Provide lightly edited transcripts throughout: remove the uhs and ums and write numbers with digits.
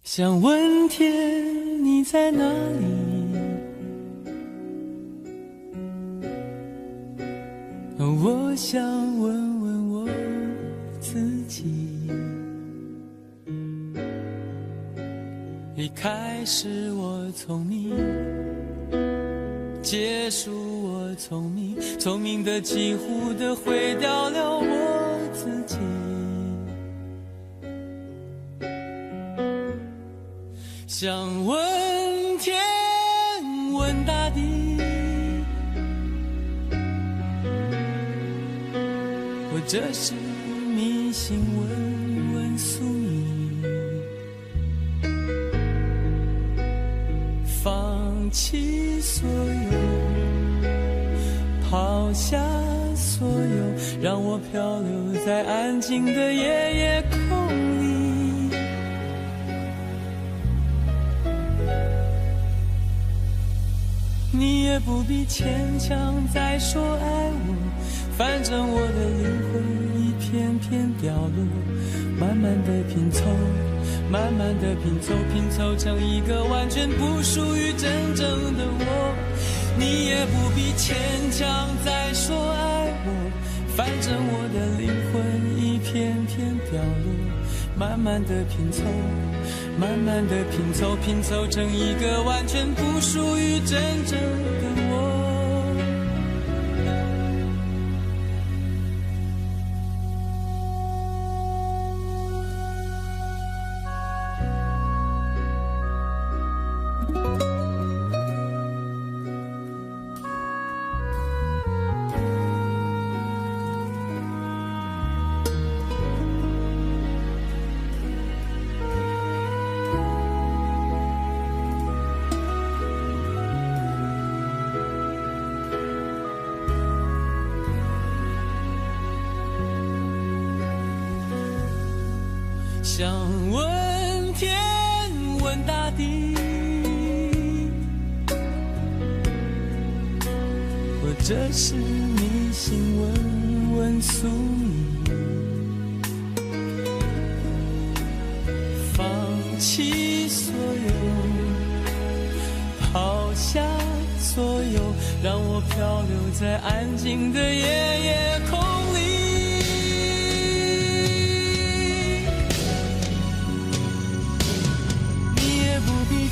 想问天你在哪里，我想问问我自己。一开始我聪明，结束我聪明，聪明的几乎的毁掉了我自己。想问天问大地，或者是迷信问问宿命，放弃所有，抛下所有，让我漂流在安静的夜夜空里。你也不必牵强再说爱我，反正我的灵魂一片片掉落，慢慢的拼凑，慢慢的拼凑，拼凑成一个完全不属于真正的我。你也不必牵强再说爱我，反正我的灵魂一片片掉落，慢慢的拼凑，慢慢的拼凑，拼凑成一个完全不属于真正的我。想问天问大地，或者是迷信问问宿命，放弃所有，抛下所有，让我漂流在安静的夜夜空里。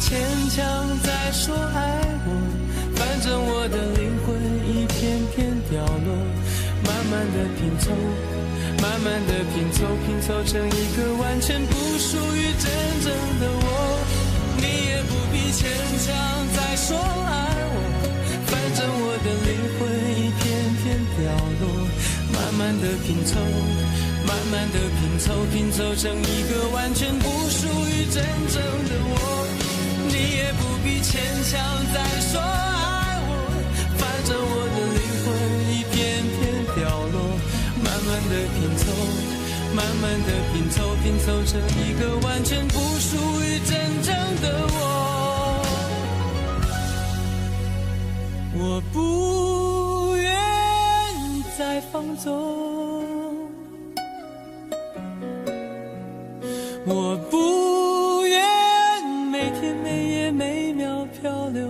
牵强再说爱我，反正我的灵魂一片片掉落，慢慢的拼凑，慢慢的拼凑，拼凑成一个完全不属于真正的我。你也不必牵强再说爱我，反正我的灵魂一片片掉落，慢慢的拼凑，慢慢的拼凑，拼凑成一个完全不属于真正的我。你也不必牵强再说爱我，反正我的灵魂一片片掉落，慢慢的拼凑，慢慢的拼凑，拼凑成一个完全不属于真正的我。我不愿再放纵，我不愿每天每夜每秒漂流，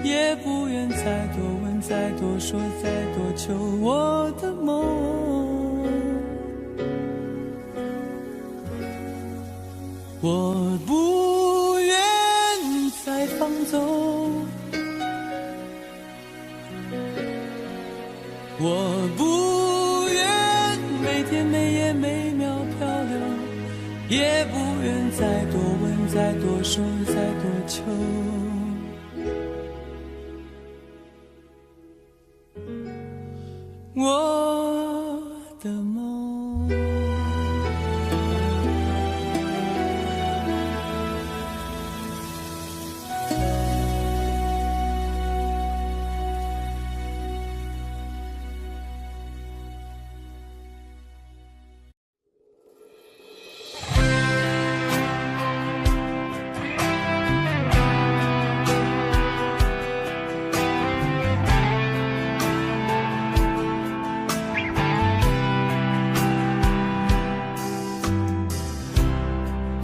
也不愿再多问再多说再多求我的梦。我不愿再放纵，我不愿每天每夜每秒漂流，也不愿再多问再多说再多求我的梦。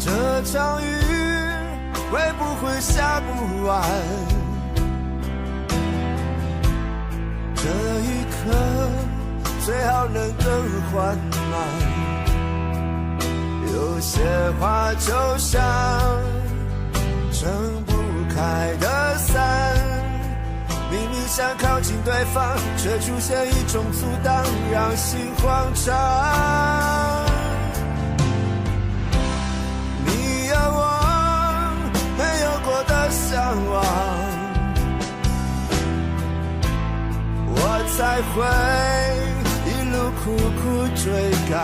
这场雨会不会下不完？这一刻最好能更缓慢，有些话就像撑不开的伞，明明想靠近对方，却出现一种阻挡，让心慌张。你有我没有过的向往，我才会一路苦苦追赶。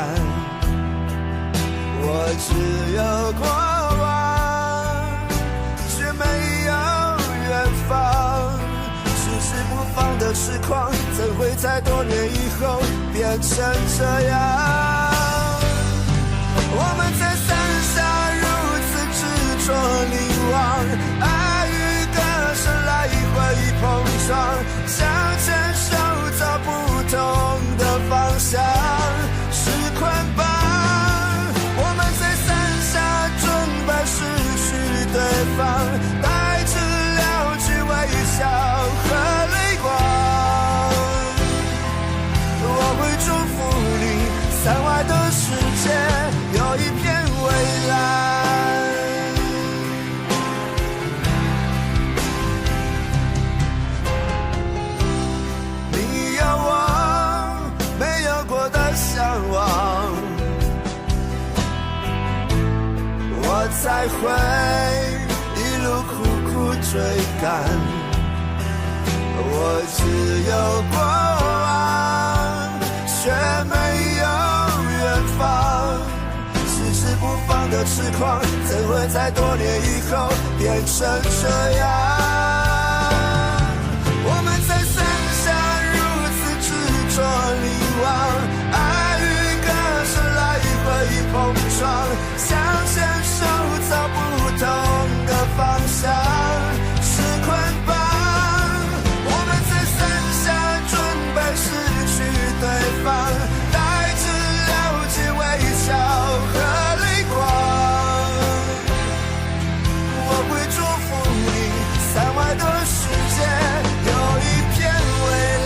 我只有过往，却没有远方。迟迟不放的痴狂，怎会在多年以后变成这样？我们在伞下如此执着凝望，爱与歌声来回碰撞，想牵手走不同的方向，是捆绑。我们在伞下准备失去对方，带着了解微笑和泪光。我会祝福你，伞外的世界有一片蔚蓝。你有我没有过的向往，我才会一路苦苦追赶。我只有过往，却没有远方。迟迟不放的痴狂，怎会在多年以后变成这样？我们在伞下如此执着凝望，爱与歌声来回碰撞，想牵手走不同的方向，是捆绑。我们在伞下准备失去对方，带着了解微笑和泪光。我会祝福你，伞外的世界有一片蔚蓝。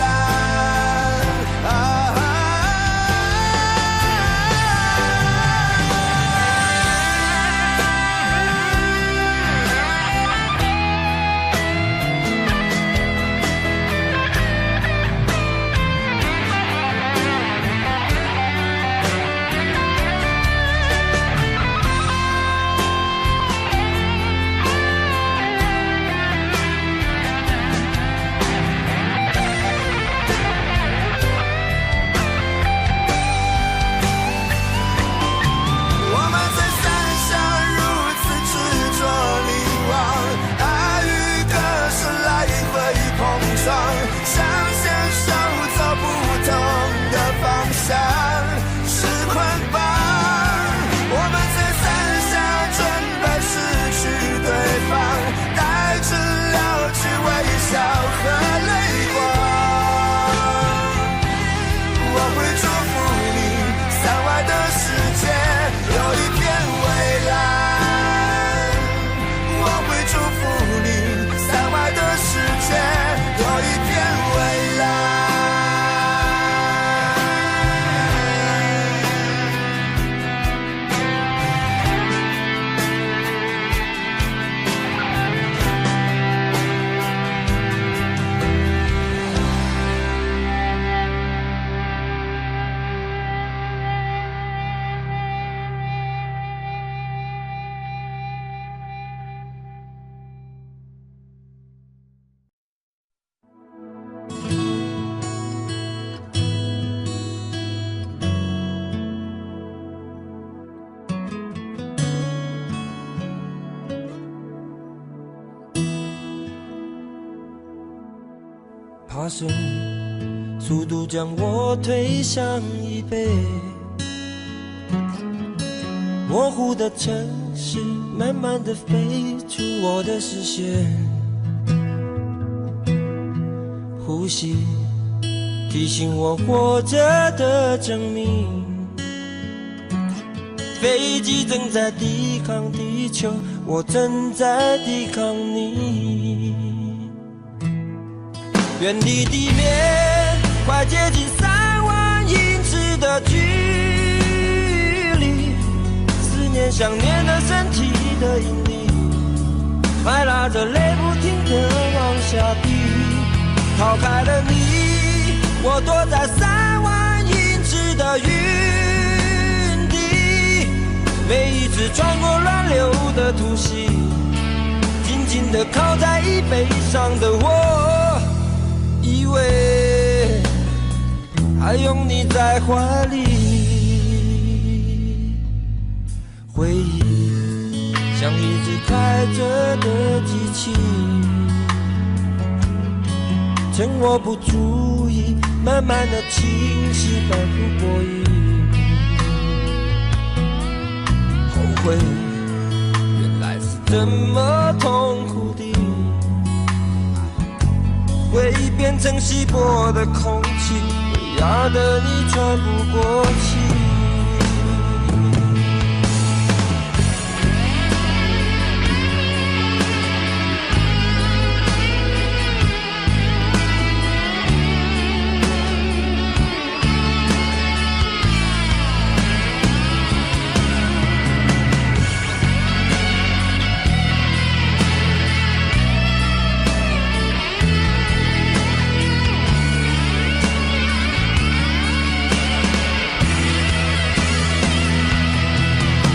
爬升，速度将我推向椅背。模糊的城市，慢慢地飞出我的视线。呼吸，提醒我活着的证明。飞机正在抵抗地球，我正在抵抗你。远离地面，快接近3万英尺的距离，思念想念的身体的引力，还拉着泪不停地往下滴。逃开了你，我躲在3万英尺的云底，每一次穿过乱流的突袭，紧紧地靠在椅背上的我，以为还拥你在怀里。回忆像一只开着的机器，趁我不注意，慢慢的清晰，反复过瘾。后悔原来是这么痛苦的，回忆变成稀薄的空气，会压得你喘不过气。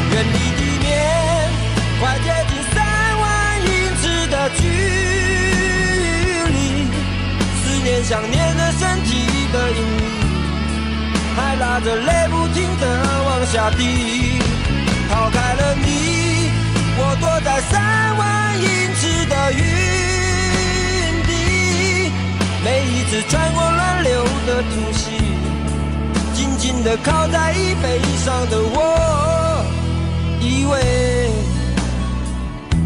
远离地面，快接近3万英尺的距离，思念想念的身体的引力，还拉着泪不停地往下滴。逃开了你，我躲在3万英尺的云底，每一次穿过乱流的突袭，紧紧地靠在椅背上的我，以为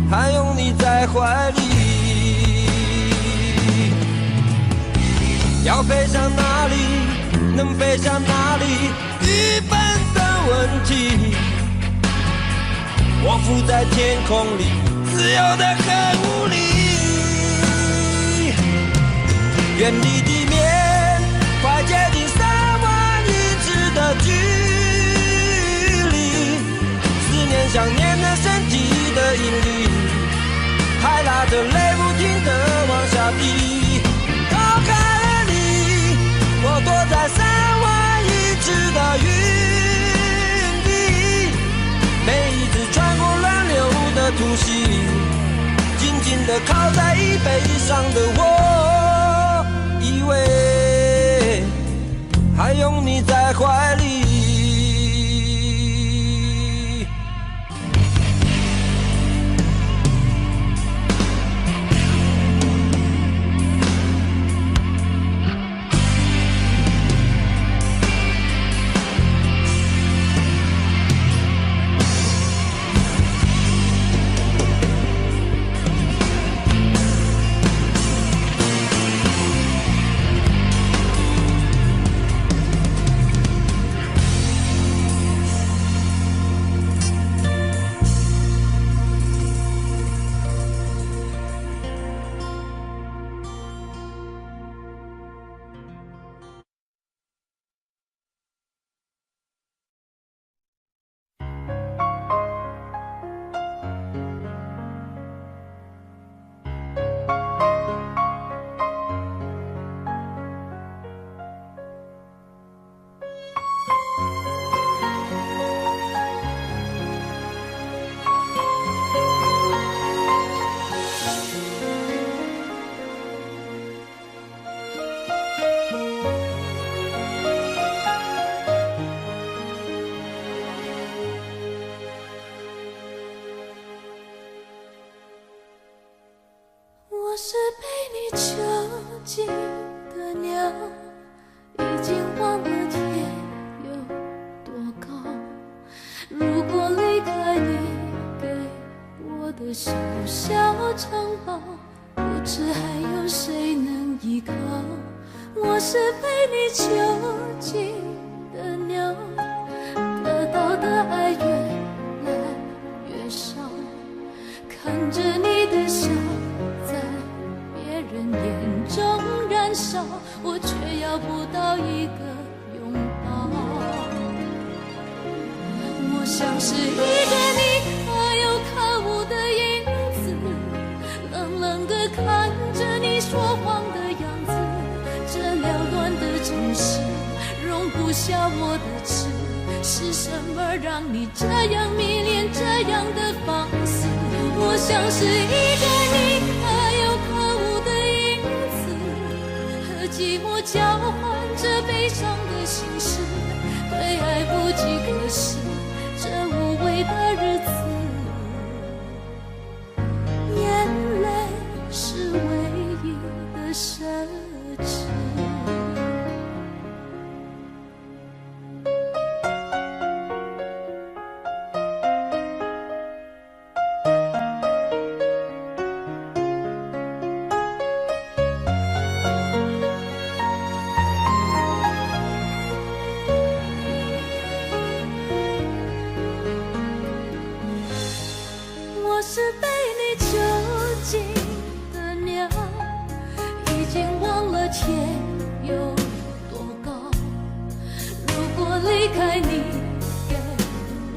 还拥你在怀里。要飞向哪里，能飞向哪里，愚笨的问题。我浮在天空里，自由得很无力。远离地面，快接近3万英尺的距离，思念想念的身体的引力，还拉着泪不停地往下滴。逃开了你，我躲在3万英尺的云底，每一次穿过乱流的突袭，紧紧地靠在椅背上的我，以为还拥你在怀里。我是被你囚禁的鸟，已经忘了天有多高。如果离开你给我的小小城堡，不知还有谁能依靠。我是被你囚禁的鸟，得到的爱远看着你的笑在别人眼中燃烧，我却要不到一个拥抱。我像是一个你可有可无的影子，冷冷地看着你说谎的样子。这缭乱的城市容不下我的痴，是什么让你这样迷恋这样的放肆？我像是一个你可有可无的影子，和寂寞交换着悲伤的心事，对爱不计可施，这无味的日子，眼泪是唯一的奢侈。我是被你囚禁的鸟，已经忘了天有多高。如果离开你给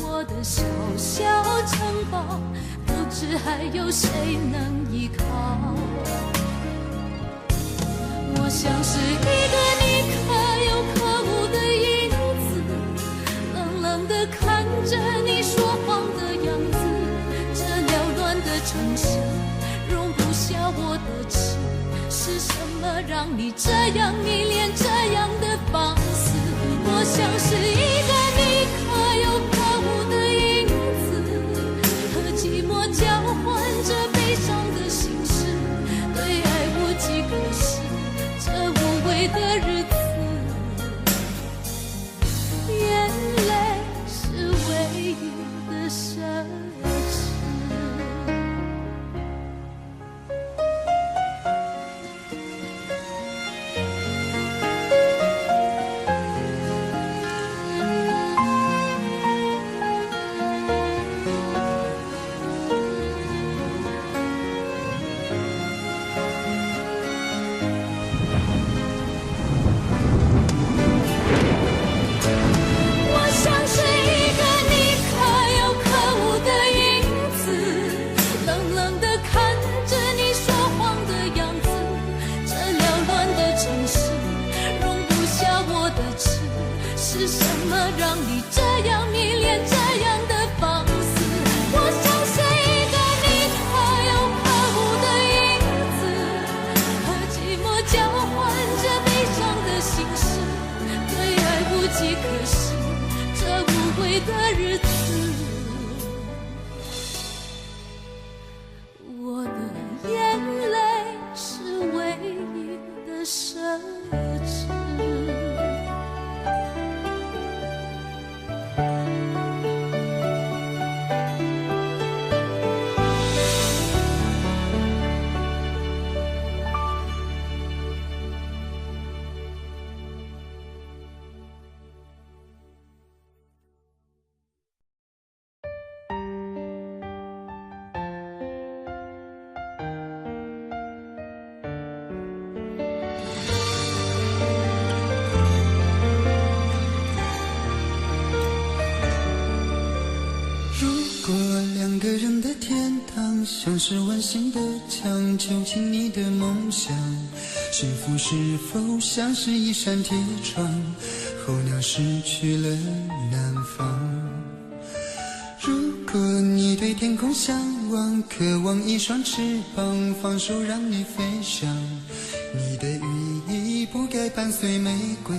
我的小小城堡，不知还有谁能依靠。我像是一个你可有可无的影子，冷冷地看着你说谎的样子。城市容不下我的痴，是什么让你这样迷恋这样的放肆？我像是一个你可有可无的影子，和寂寞交换着悲伤的心事，对爱无计可施，这无味的日子，眼泪是唯一的奢侈。是什么让你这样迷恋这样的放肆？我像是一个你可有可无的影子，和寂寞交换着悲伤的心事，对爱无计可施，这无味的日子，我的眼泪是唯一的奢侈。两个人的天堂，像是完形的墙，囚禁你的梦想。幸福是否像是一扇铁窗，候鸟失去了南方。如果你对天空向往，渴望一双翅膀，放手让你飞翔。你的羽翼不该伴随玫瑰，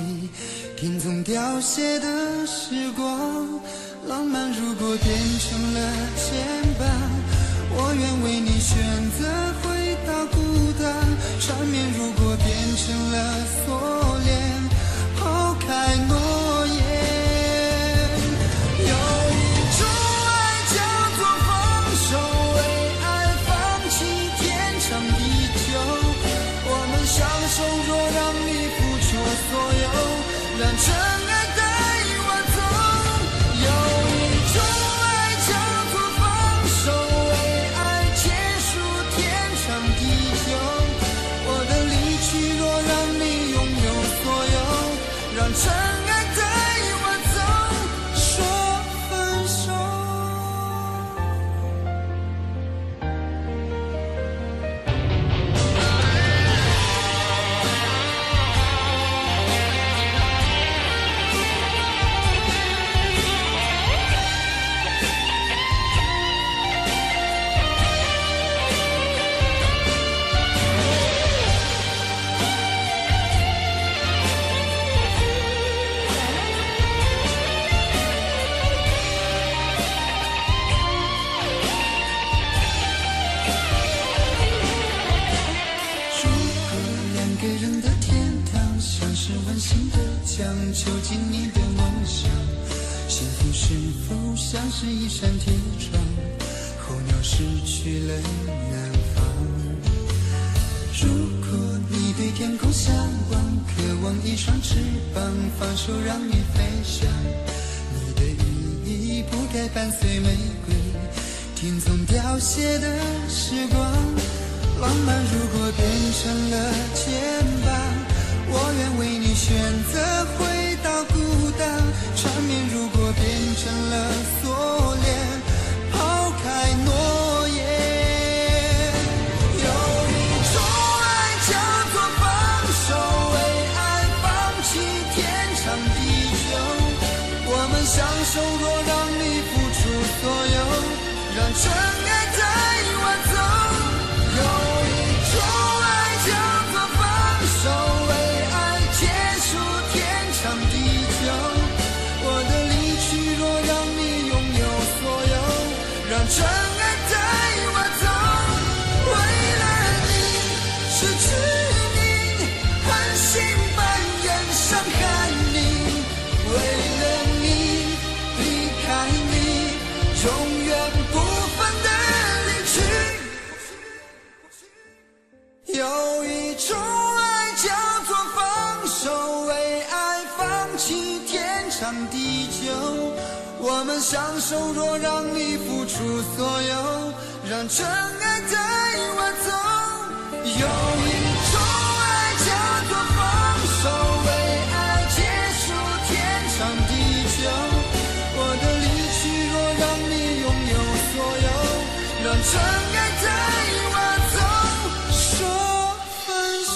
听从凋谢的时光。浪漫如果变成了牵绊，我愿为你选择回到孤单。缠绵如果变成了锁链，抛开诺言。有一种爱叫做放手，为爱放弃天长地久。我们相守，若让你付出所有，让真爱有一种爱叫做放手，为爱真爱带我走，说分手。囚禁你的梦想，幸福是否像是一扇铁窗，候鸟失去了南方。如果你对天空向往，渴望一双翅膀，放手让你飞翔，你的羽翼不该伴随玫瑰，听从凋谢的时光。浪漫如果变成了肩膀，我愿为你选择回到孤单，缠绵如果变成了锁链，抛开诺言。有一种爱叫做放手，为爱放弃天长地久。我们相守，若让你付出所有，让真爱带我走。有一种爱叫做放手，真爱带我走，为了你失去你，狠心扮演伤害你，为了你离开你，永远不分的离去。有一种爱叫做放手，为爱放弃天长地久。我们相守，若让你付出所有，让真爱带我走。有一种爱叫做放手，为爱结束天长地久。我的离去，若让你拥有所有，让真爱带我走，说分手。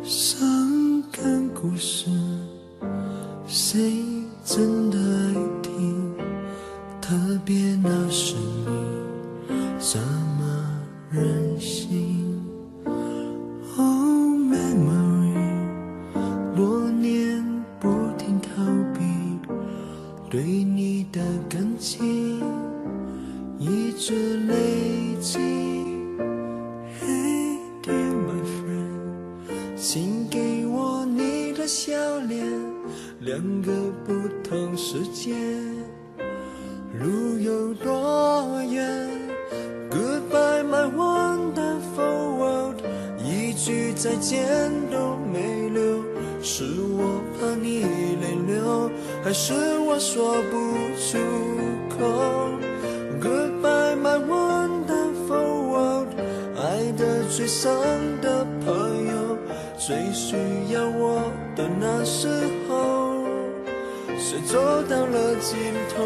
伤感故事，谁真的爱听？特别那是你，这么任性。Oh memory， 多年不停逃避，对你的感情一直累积。Hey dear my friend， 请给我你的笑脸，两个不同世界，路有多远 ？Goodbye my wonderful world， 一句再见都没留，是我怕你泪流，还是我说不出口 ？Goodbye my wonderful world， 爱得最深的朋友，最需要我的那时候，谁走到了尽头？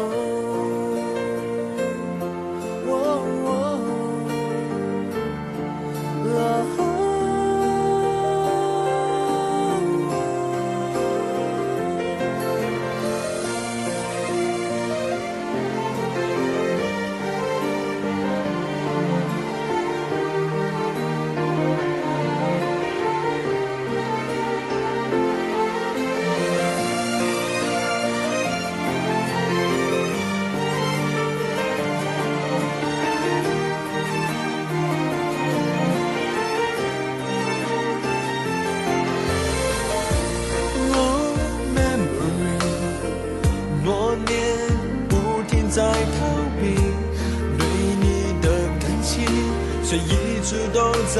却一直都在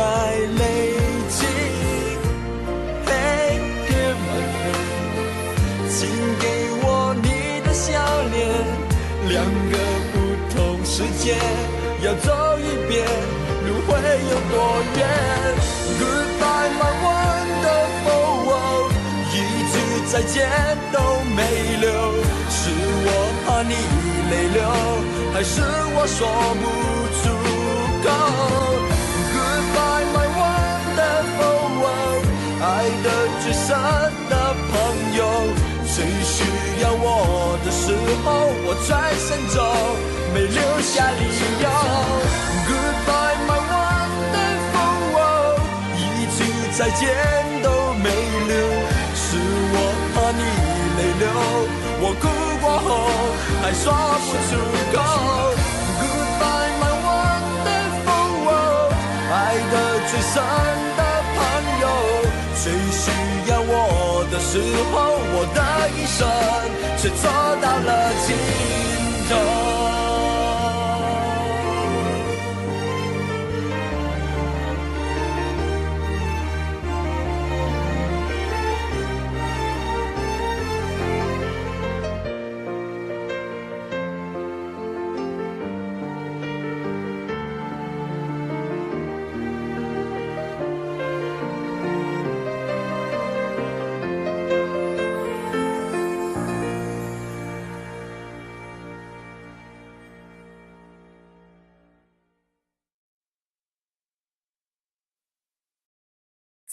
累积。Hey dear my friend， 请给我你的笑脸，两个不同世界要走一遍，路会有多远 ？Goodbye my wonderful world， 一句再见都没留，是我怕你泪流，还是我说不出口 ？Goodbye my wonderful world， 爱的最深的朋友，最需要我的时候，我转身走，没留下理由。Goodbye my wonderful world， 一句再见都没留，是我怕你泪流，我哭过后还说不出口。Goodbye my wonderful world， 爱的最深的朋友，最需要我的时候，我的一生却走到了尽头。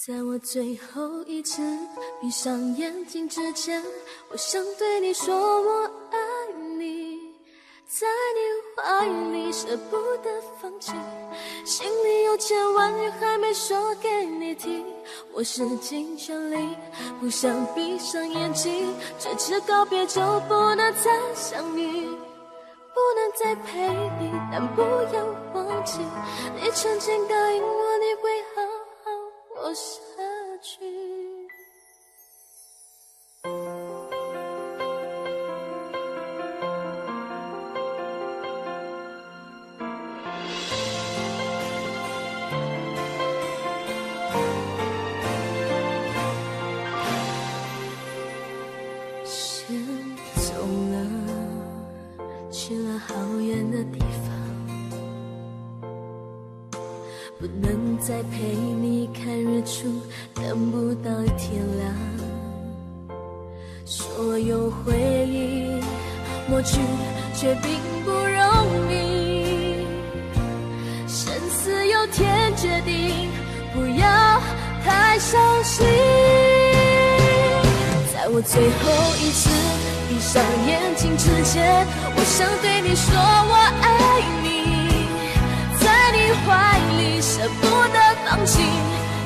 在我最后一次闭上眼睛之前，我想对你说我爱你，在你怀里舍不得放弃，心里有千万语还没说给你听，我使尽全力不想闭上眼睛，这次告别就不能再相遇，不能再陪你，但不要忘记你曾经答应我你会好好活下去。先走了，去了好远的地方，不能再陪你看日出，等不到天亮，所有回忆抹去却并不容易，生死有天决定，不要太伤心。在我最后一次闭上眼睛之前，我想对你说我爱你，在你怀里舍不得放弃，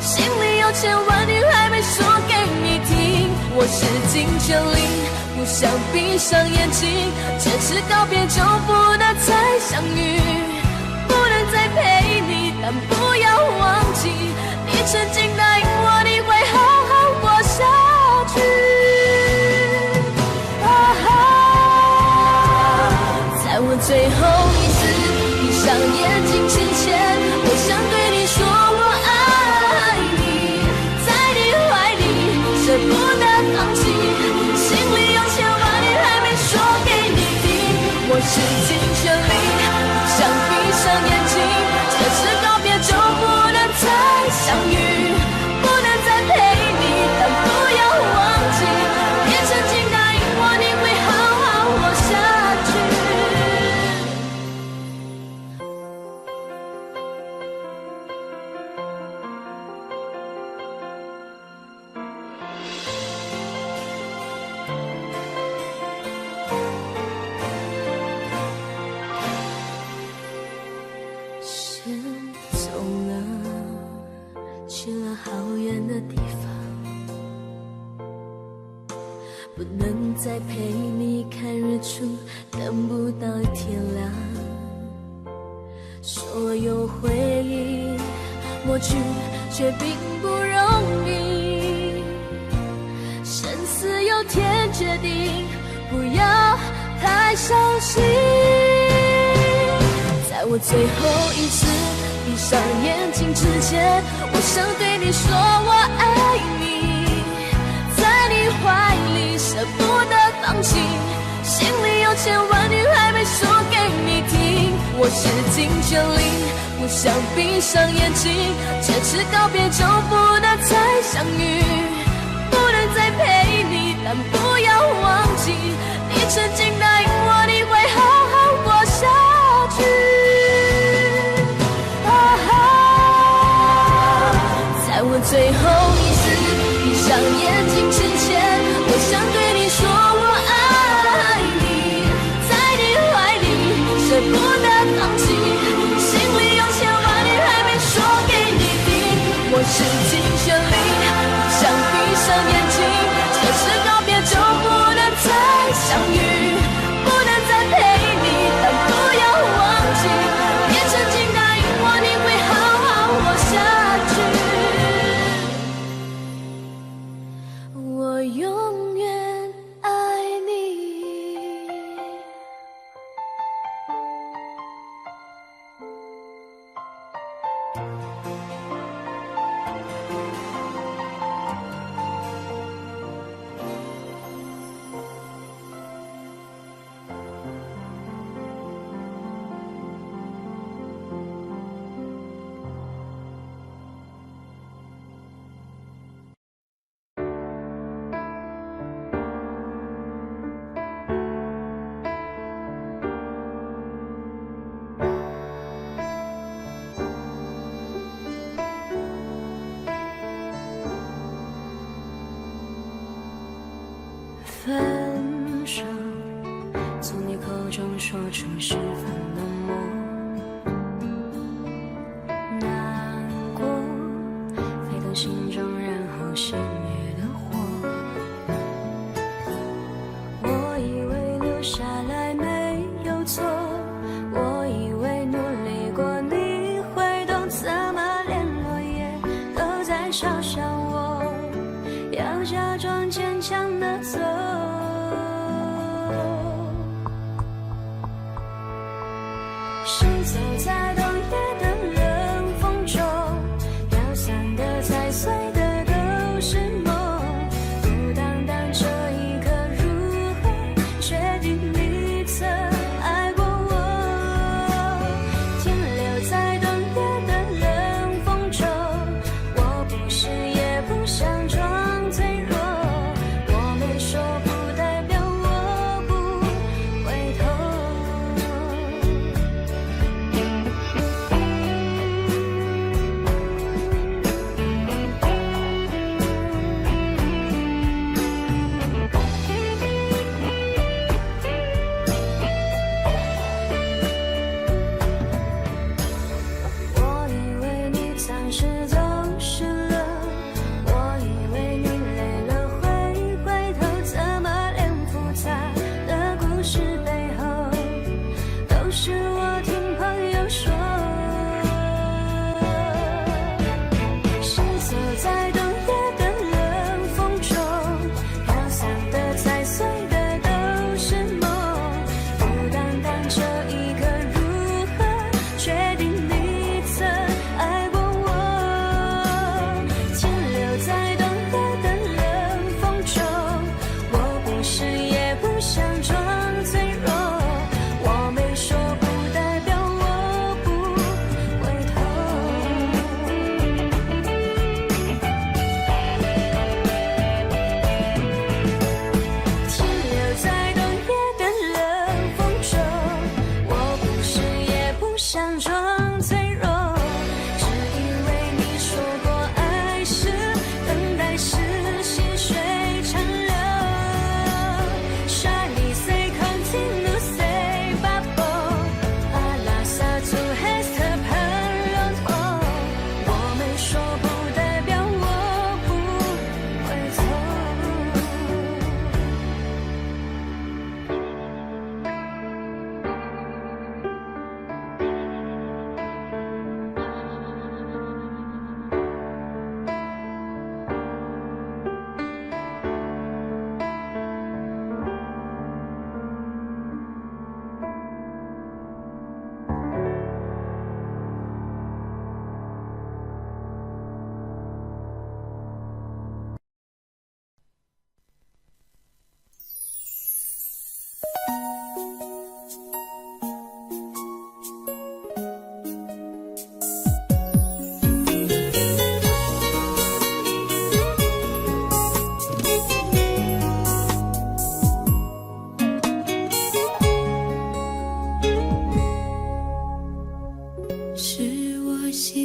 心里有千万语还没说给你听，我使尽全力不想闭上眼睛，这次告别就不能再相遇，不能再陪你，但不要忘记你曾经答应我你会好好活下去。在我最后一次闭上眼睛之前，我想对你说我爱你，在你怀里舍不得放弃，心里有千万语还没说给你听，我使尽全力不想闭上眼睛，这次告别就不能再相遇，不能再陪你，但不要忘记你曾经答应我你会好好活下去。先走了，去了好远的地方，不能再陪你看日出，等不到天亮，所有回忆抹去却并不容易，生死有天决定，不要太伤心。在我最后一次闭闭上眼睛之前，我想对你说我爱你，在你怀里舍不得放弃，心里有千万句还没说给你听，我使尽全力，不想闭上眼睛，这次告别就不能再相遇，不能再陪你，但不要忘记，你曾经答应我你会好好过下去。在我最后一次闭上眼睛之前，我想对你说我爱你，在你怀里舍不得放弃，心里有千万句还没说给你听，我使尽全力，不想闭上眼睛，这次告别就不能再相遇，不能再陪你，但不要忘记，你曾经答应我你会好好活下去，我永远爱你。分手，从你口中说出十分冷漠，难过沸腾心中，然后熄灭的火。我以为留下来没有错，我以为努力过你会懂，怎么连落叶都在嘲笑我，要假装坚强的走。行走在冬夜的冷风中，飘散的踩碎的都是梦，不单单这一刻，如何确定你曾爱过我？停留在冬夜的冷风中，我不是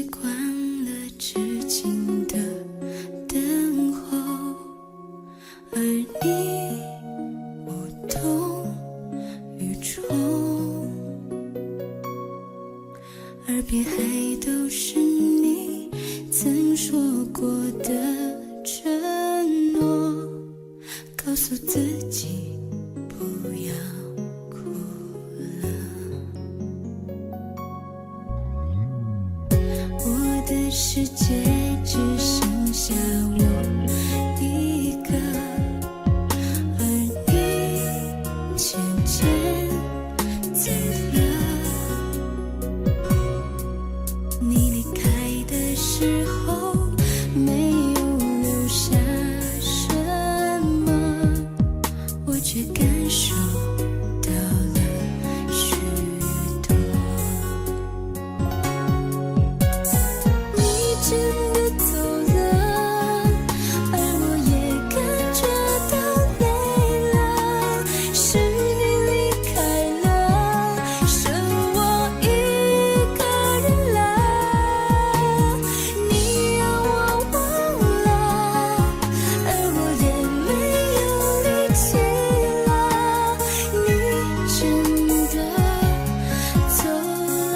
惯了痴情的等候，而你无动于衷，耳边还都是你曾说过的承诺，告诉自己不要哭了。我的世界只剩下我一个，而你渐渐走了。你离开的时候没有留下什么，我却感受到了许多。你真的走了，而我也感觉到累了，是你离开了，剩我一个人了。你让我忘了，而我也没有力气了。你真的走了。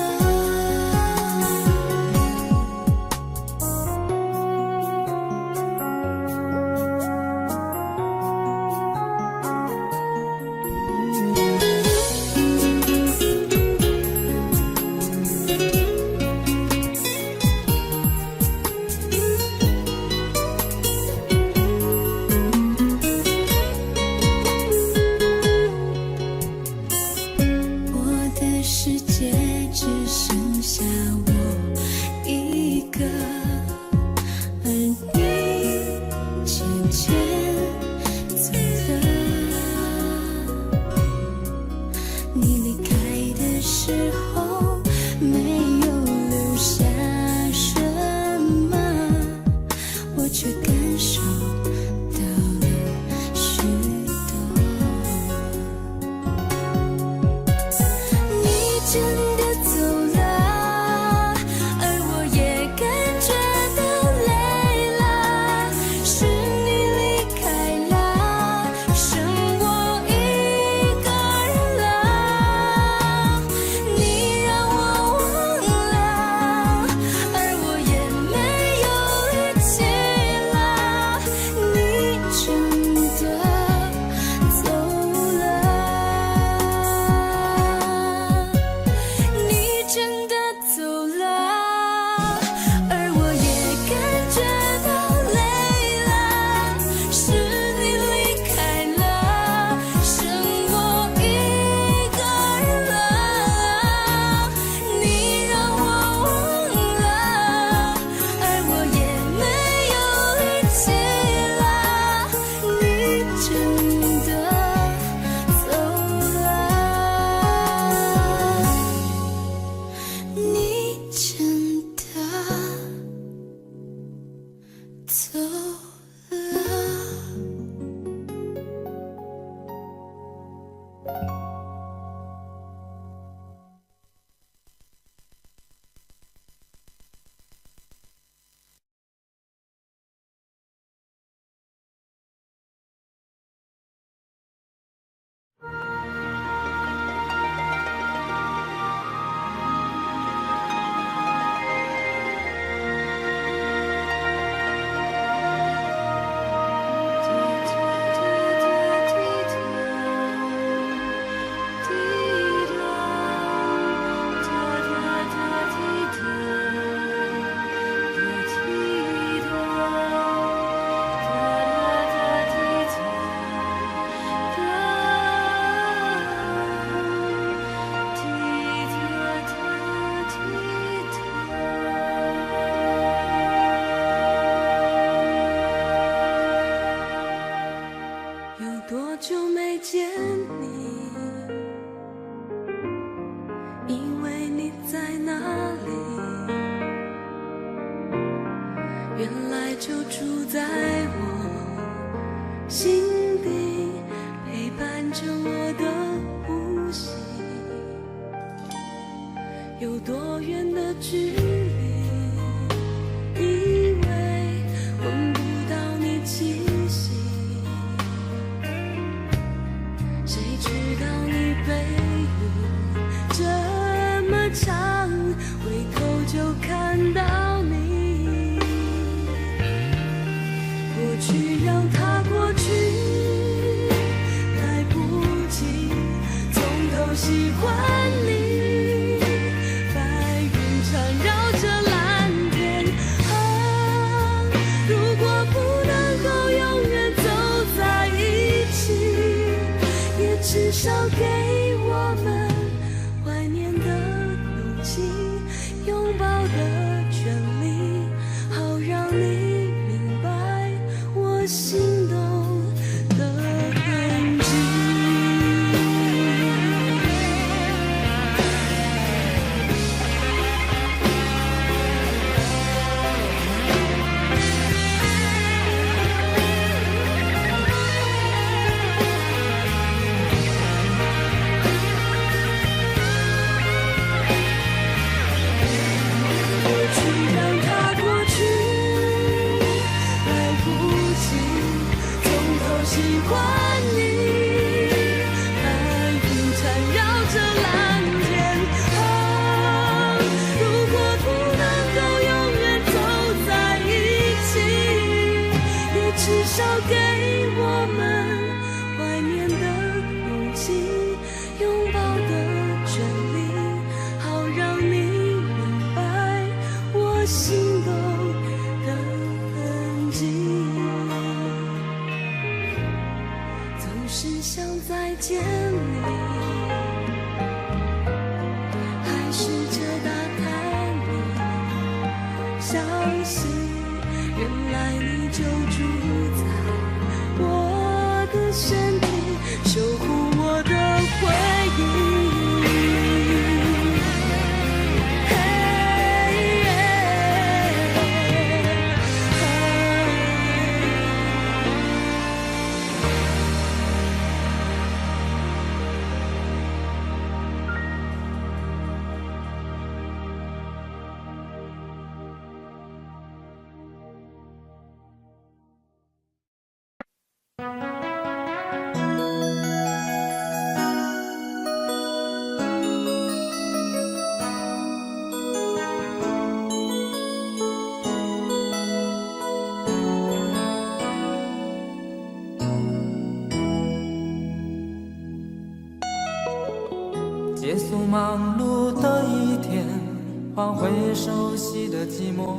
我的世界只剩下我一个，而你渐渐走了。你离开的时候没有留下什么，我却感受到了许多。你真的走了，而我也感觉到累了，是你离开了，剩我一个人了。你让我忘了，而我也没有力气了。你真的走了。你真的走了，而我也感觉到累了，是你离开了，剩我一个人了。你让我忘了，而我也没有力气了。你真的走了。你真的走了。有多久没见你？因为你在哪里？原来就住在我心底，陪伴着我的呼吸。有多远的距离？心动的痕迹，总是想再见你，还试着打开你，相信原来你就住在我的身边，守护我的回忆。结束忙碌的一天，换回熟悉的寂寞，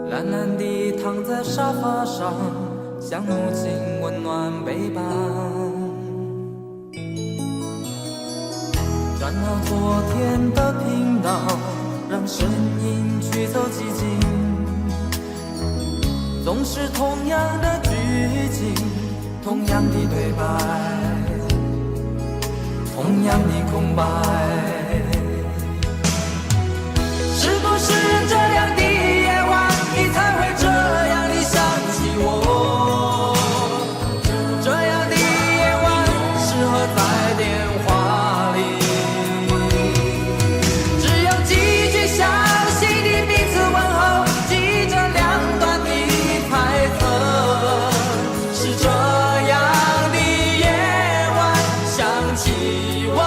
懒懒地躺在沙发上，像母亲温暖背膀。转到昨天的频道，让声音驱走寂静，总是同样的剧情，同样的对白，同样的空白。是不是这样的夜晚，你才会这样地想起我？这样的夜晚适合在电话里，只有几句详细的彼此问候，记着两端的猜测。是这样的夜晚想起我。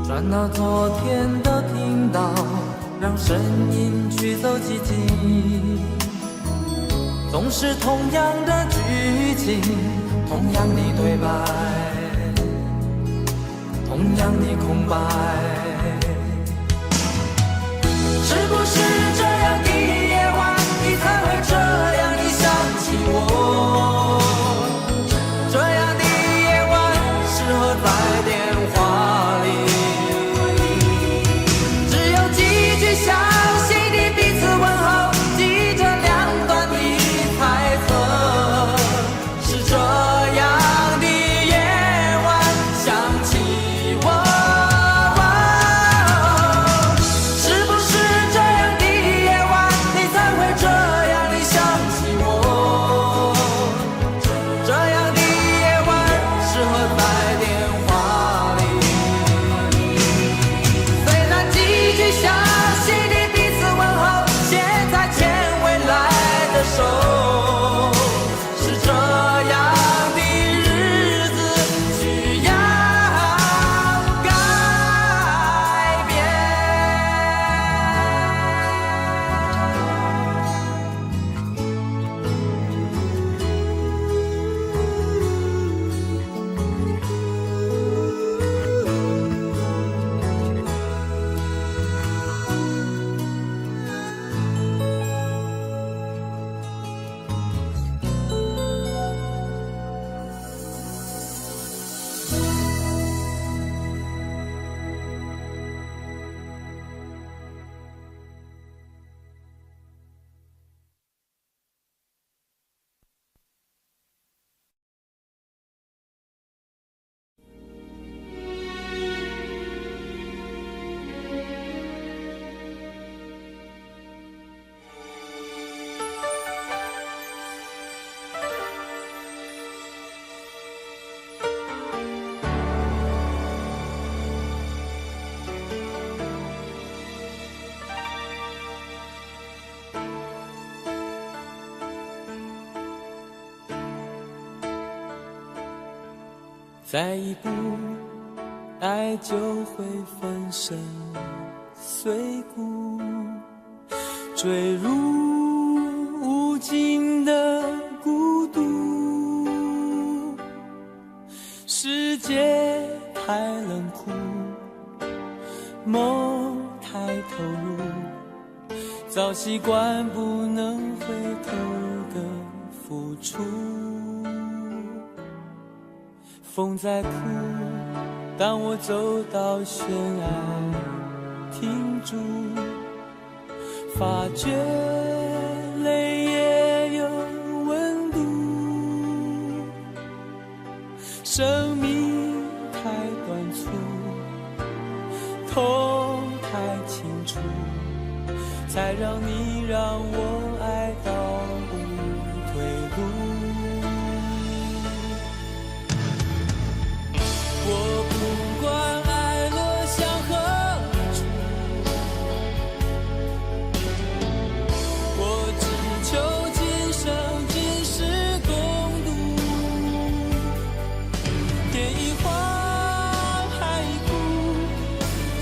转到昨天的频道，让声音驱走寂静，总是同样的剧情，同样的对白，同样的空白。是不是这样的夜晚，你才会这样地想起我？这样的夜晚适合在电话里，详细的彼此问候，记着两端的猜测。是这样的夜晚想起我，是不是这样的再一步，爱就会粉身碎骨，坠入无尽的孤独。世界太冷酷，梦太投入，早习惯不能回头的付出。风在哭，当我走到悬崖停住，发觉泪也有温度。生命太短促，痛太清楚，才让你让我爱到无退路。我不管爱落向何处，我只求今生今世共度。天一荒，海一枯，心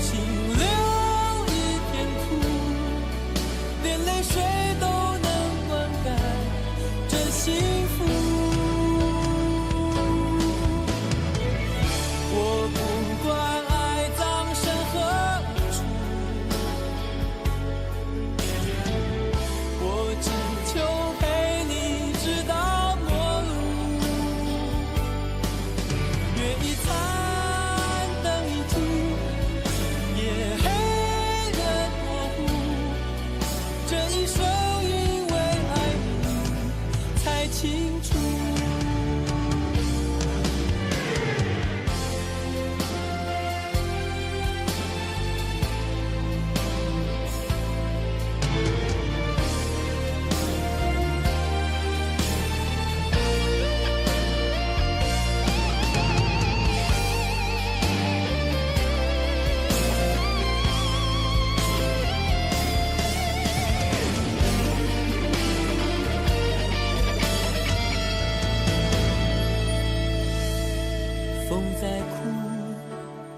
留一片土，连泪水都能灌溉这幸福。我不管爱葬身何处，我只求陪你直到末路。月一残，灯一尽，夜黑人模糊，这一生因为爱你才清楚。风在哭，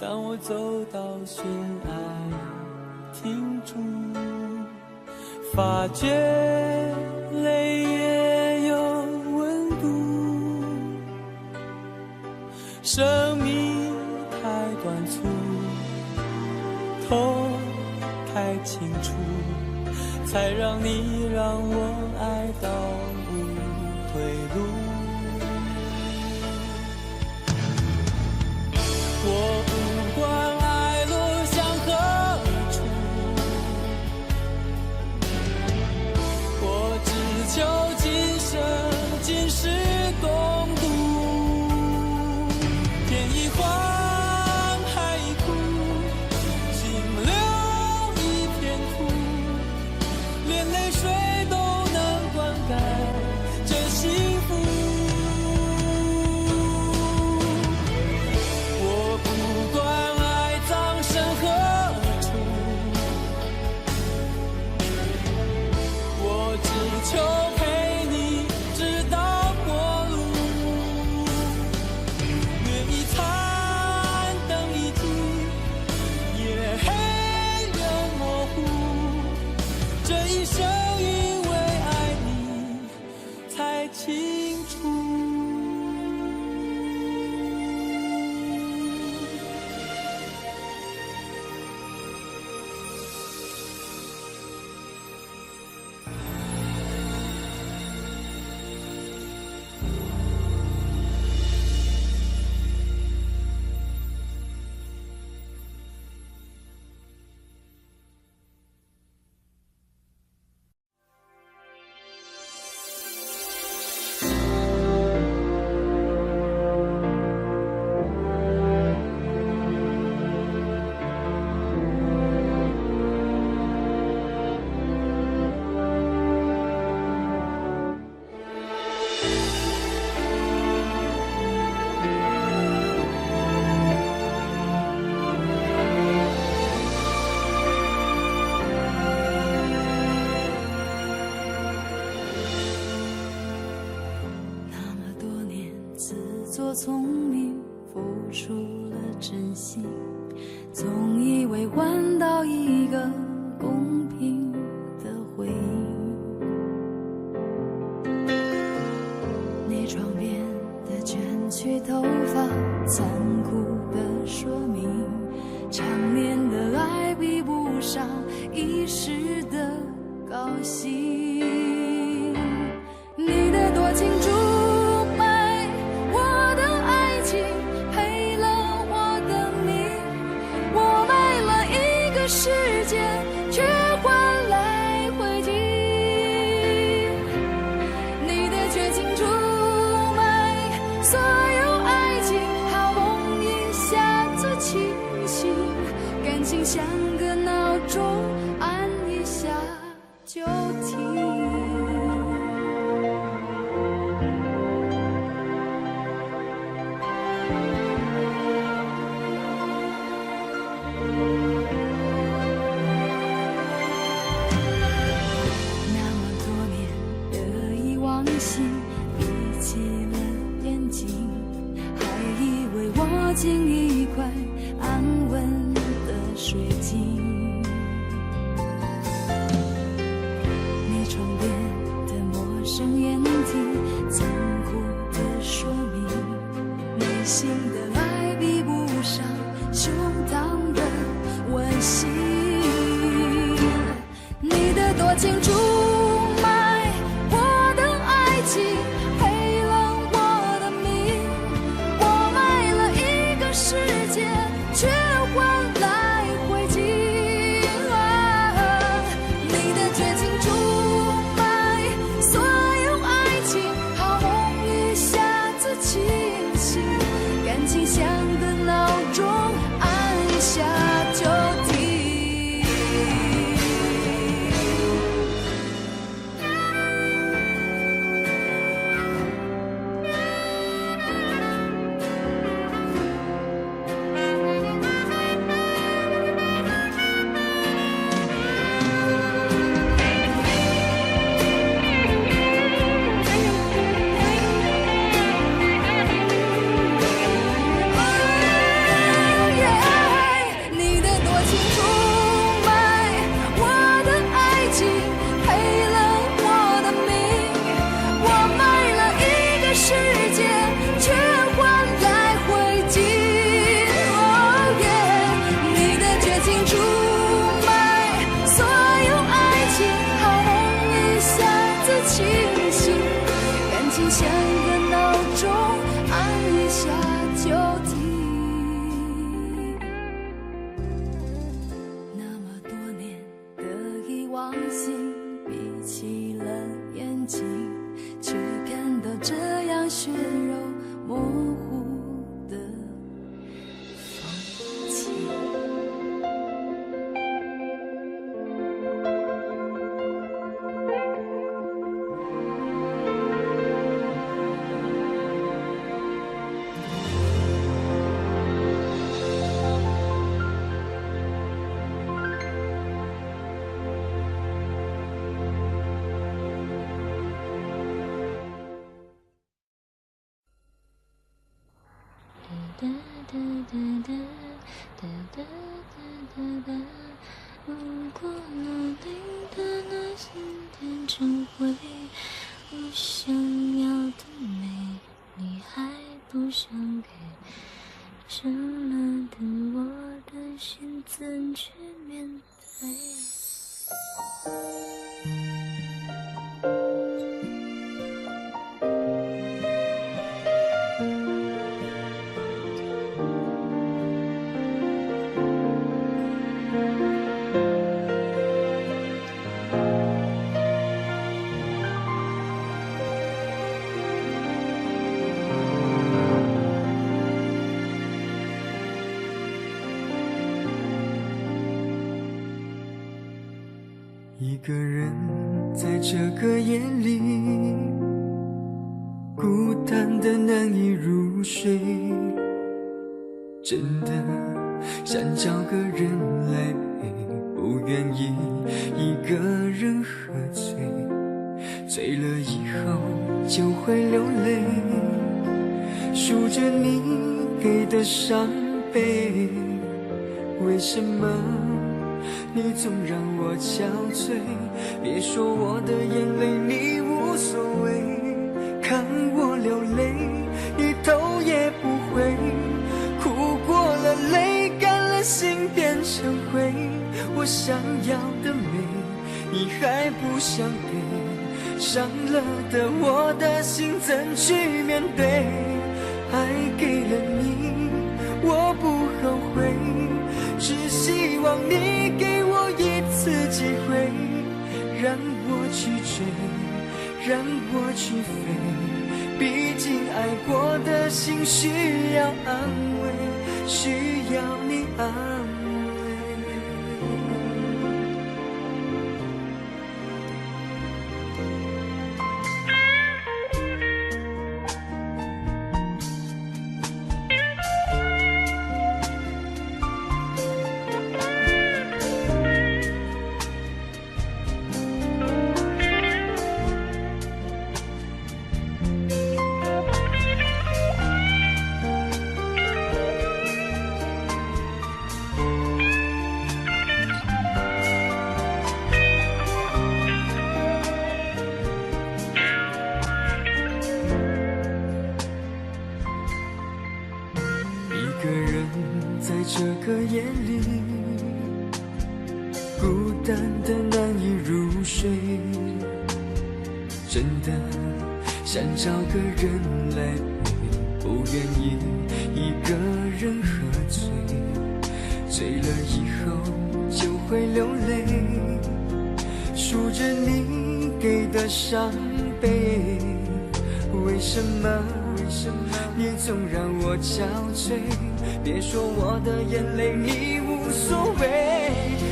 当我走到悬崖停住，发觉泪也有温度。生命太短促，痛太清楚，才让你让我爱到无退路。我不管爱落向何处，我只求今生今世共度。天一荒，海一枯，心留一片土，连泪水都能灌溉这幸福。不管爱葬身何处，我只求陪你直到末路。月一残，灯一尽，夜黑人模糊，这一生因为爱你才清楚。聪明付出了真心，总以为换到一个公平的回应。你床边的卷曲头发，残酷的说明，长年的爱比不上一时的高兴。你的多情注卖我的爱情，赔了我的命，我卖了一个世界，却换来灰烬。你的绝情出卖所有爱情，好梦一下子清醒，感情像个闹钟，按一下就停。进一块安稳的水晶，你床边的陌生眼睛，残酷的说明，内心的爱比不上胸膛的温馨。你的多情出卖我的爱情，赔了我的命，我卖了一个世界，却换来灰烬。你的绝情出卖所有爱情，好梦一下子清醒，感情像个闹钟，按一下就停。像个闹钟，按一下就停。那么多年得意忘形，闭起了眼睛，却看到这样血肉模糊的风景。如果努力的那些天成为我想要的美，你还不想给真了的我的心怎去面对？一个人在这个夜里，孤单的难以入睡，真的想找个人来陪，不愿意一个人喝醉，醉了以后就会流泪，数着你给的伤悲，为什么你总让我憔悴？别说我的眼泪你无所谓，看我流泪你头也不回，哭过了泪干了心变成灰，我想要的美你还不想给，伤了的我的心怎去面对？爱给了你我不后悔，只希望你给我一次机会，让我去追，让我去飞，毕竟爱过的心需要安慰，需要你安慰。一个人在这个夜里，孤单的难以入睡，真的想找个人来陪，不愿意一个人喝醉，醉了以后就会流泪，数着你给的伤悲，为什么你总让我憔悴？别说我的眼泪你无所谓，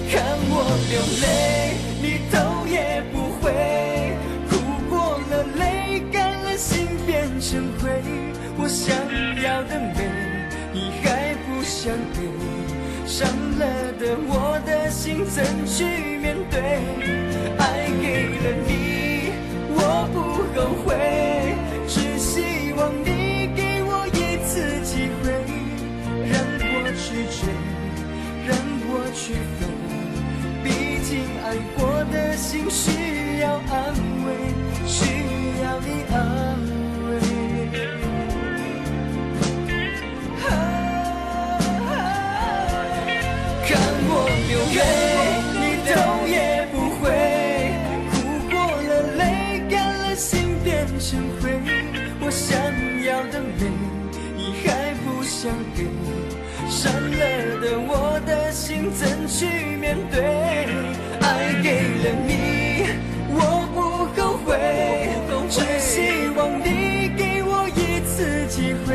看我流泪你头也不回，哭过了泪干了心变成灰，我想要的美你还不想给，伤了的我的心怎去面对？爱给了你我不后悔，只希望你给我一次机会，让我去追，让我去飞，毕竟爱过的心需要安慰，需要你安慰。看我流泪你头也不回，哭过了泪干了心变成灰，我想要的美你还不想给，伤了的我的心怎去面对？爱给了你我不后悔，只希望你给我一次机会，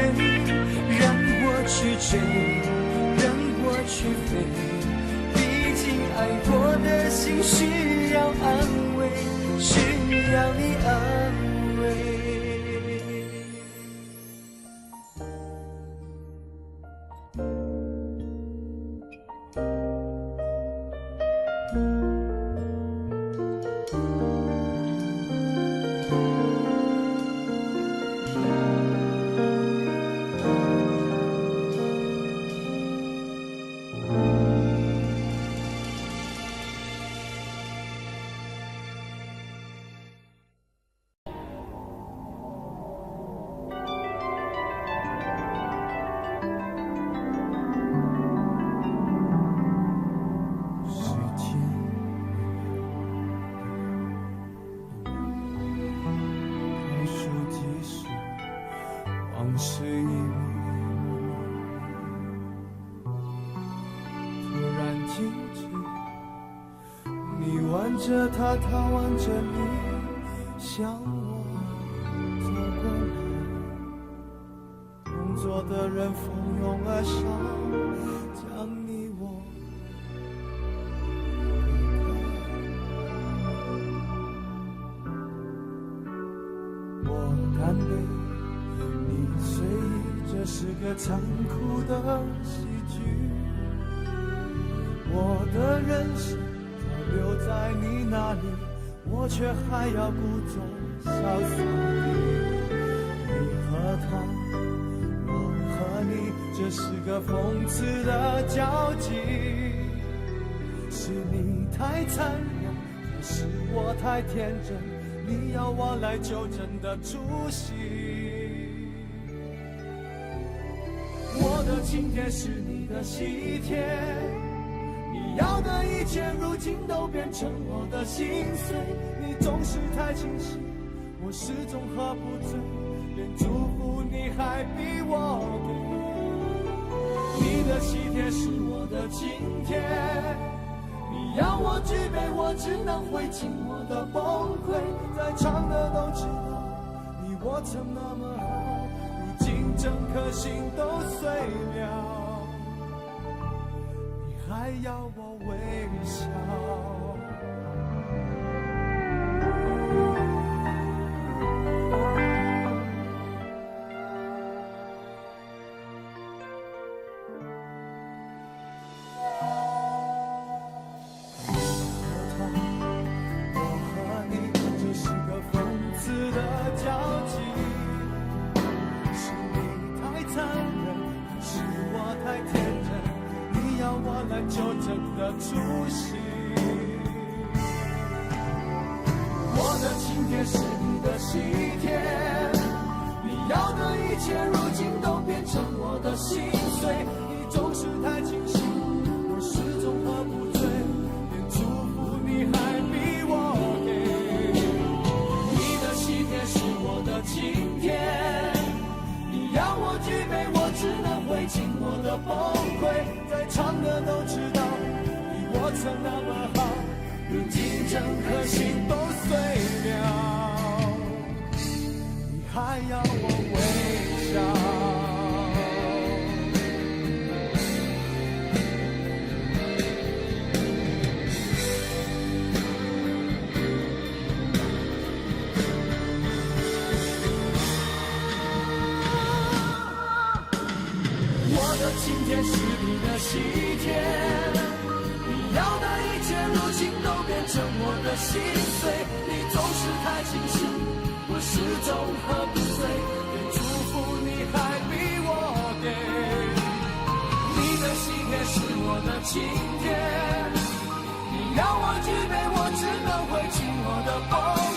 让我去追，让我去飞，毕竟爱过的心需要安慰，需要你安慰。是一幕突然静止，你挽着他，他挽着你，向我走过来，同桌的人蜂拥而上，将你我隔开。我干杯，你醉，这是个残酷的喜剧。我的人生都留在你那里，我却还要故作潇洒地。你和他，我和你，这是个讽刺的交集。是你太残忍，还是我太天真？你要我来纠正的出息。我的请帖是你的喜帖，你要的一切如今都变成我的心碎。你总是太清醒，我始终喝不醉，连祝福你还逼我给。你的喜帖是我的请帖，你要我举杯，我只能会尽我的崩溃。在场的都知道，你我曾那么好，如今整颗心都碎了，你还要我微笑。纠正的出息，我的请帖是你的喜帖，你要的一切如今都变成我的心碎。你总是太清醒，我始终喝不醉，连祝福你还逼我给。你的喜帖是我的请帖，你要我举杯，我只能会尽我的崩溃。在场的都知道，你我曾那么好，如今整颗心都碎了，你还要我微笑。今天是你的喜帖，你要的一切如今都变成我的心碎。你总是太清醒，我始终喝不醉，连祝福你还逼我给。你的喜帖是我的请帖，你要我举杯，我只能会尽我的崩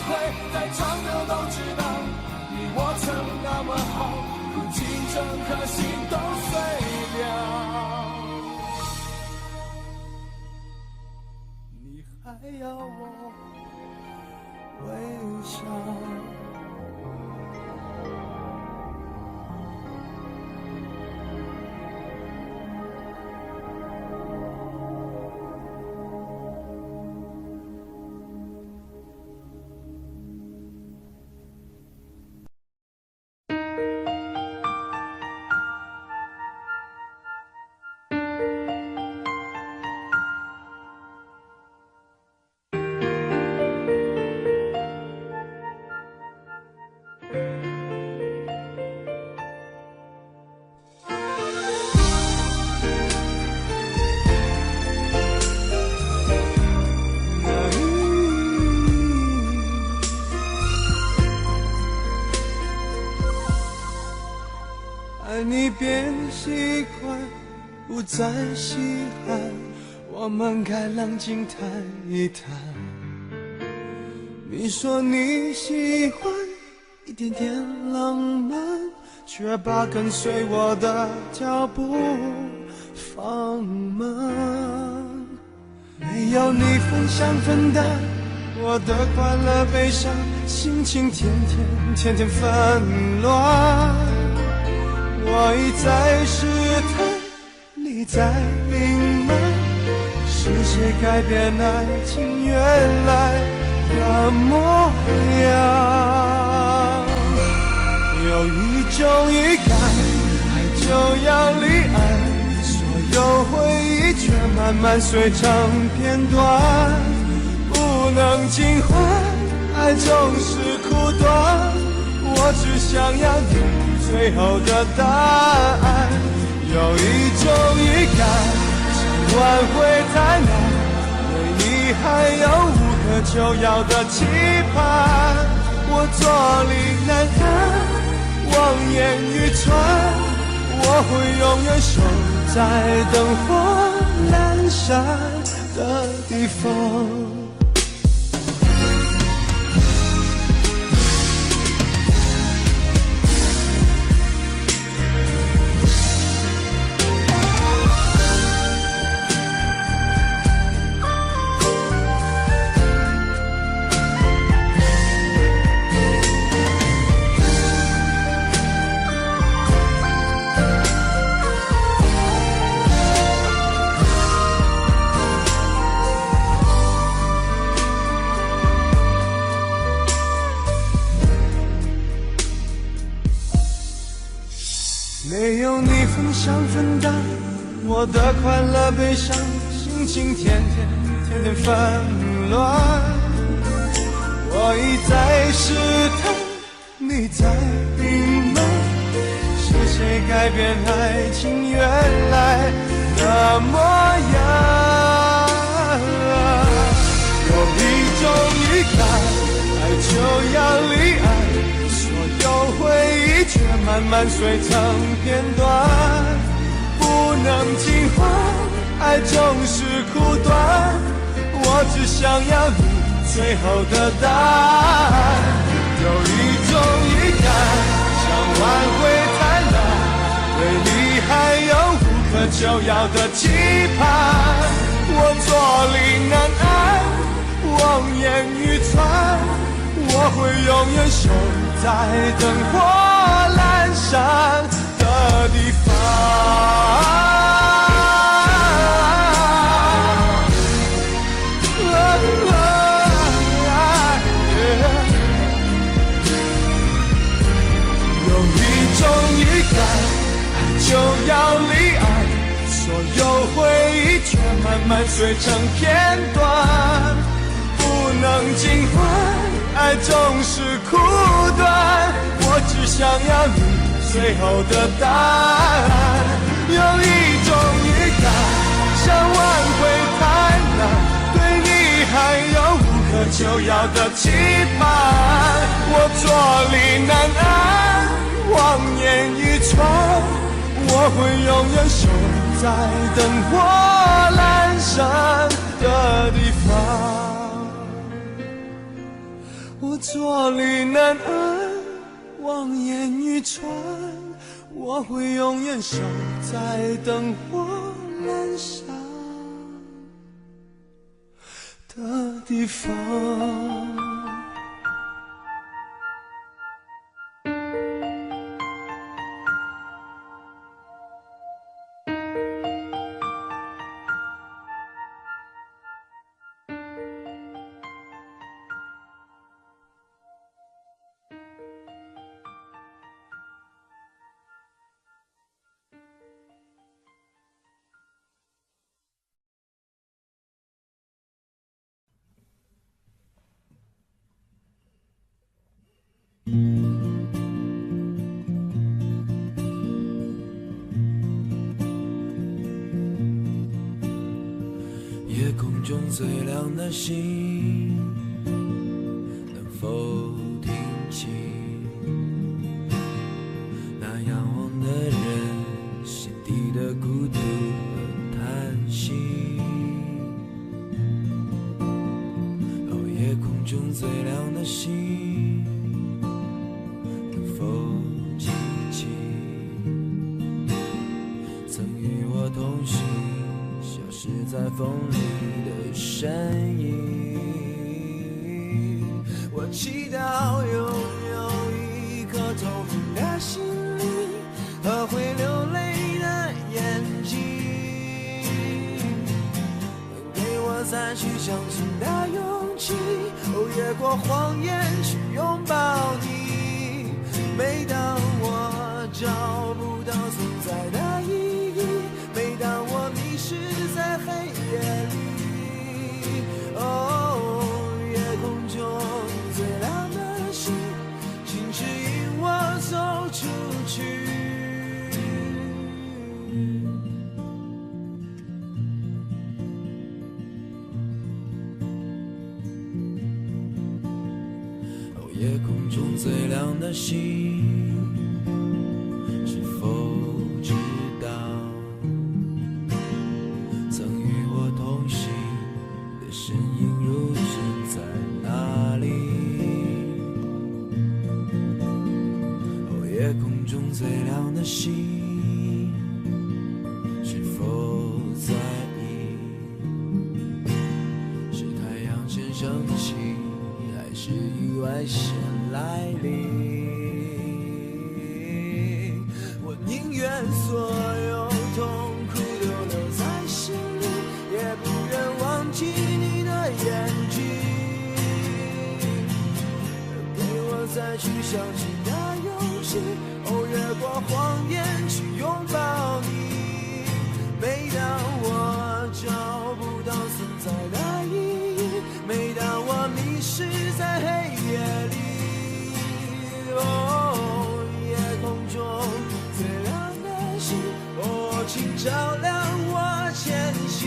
溃。在场的都知道，你我曾那么好，如今整颗心都碎了，你还要我微笑。你变习惯，不再稀罕，我们该冷静谈一谈。你说你喜欢一点点浪漫，却把跟随我的脚步放慢。没有你分享分担我的快乐悲伤，心情天天纷乱。我一再试探，你在隐瞒，是谁改变爱情原来的模样？有一种预感，爱就要离岸，所有回忆却慢慢碎成片段，不能尽欢，爱总是苦短，我只想要你最后的答案。有一种预感，千万会太难，对你还有无可救药的期盼。我坐立难安，望眼欲穿，我我会永远守在灯火阑珊的地方。没有你分享分担我的快乐悲伤，心情天天纷乱。我一再试探，你在隐瞒，是谁改变爱情原来的模样？有一种预感，爱就要离岸，所有回忆却慢慢碎成片段，不能尽欢，爱总是苦短，我只想要你最后的答案。有一种预感，想挽回太难，对你还有无可救药的期盼，我坐立难安，望眼欲穿，我会永远守在灯火阑珊的地方。有一种预感，爱就要离岸，所有回忆却慢慢碎成片段，不能尽欢，爱总是苦短，我只想要你最后的答案。有一种预感，想挽回太难，对你还有无可救药的期盼，我坐立难安，望眼欲穿，我会永远守在灯火阑珊的地方。我坐立难安，望眼欲穿，我会永远守在灯火阑珊的地方。夜空中最亮的星，能否听清那仰望的人心底的孤独和叹息？哦，夜空中最亮的星，能否记起曾与我同行消失在风里的身影？我祈祷拥有一颗透明的心灵和会流泪的眼睛，给我再去相信的勇气，越过谎言去拥抱你。每当我找不到存在的意义，每当我迷失在黑夜里，哦，夜空中最亮的星，请指引我走出去。哦，夜空中最亮的星，是否知夜空中最亮的星，是否在意？是太阳先升起，还是意外先来临？我宁愿所有痛苦都留在心里，也不愿忘记你的眼睛。给我再去相信的勇气，越过谎言去拥抱你。每当我找不到存在的意义，每当我迷失在黑夜里，夜空中最亮的星，请照亮我前行。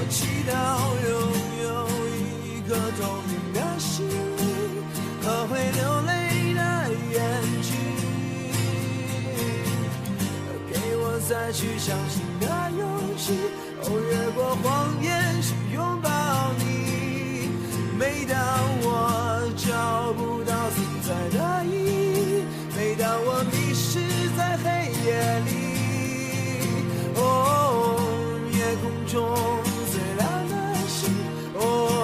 祈祷拥有一颗透明的心灵和会流泪的眼睛，给我再去相信的勇气，越过谎言去拥抱你。每当我找不到存在的意义，每当我迷失在黑夜里，夜空中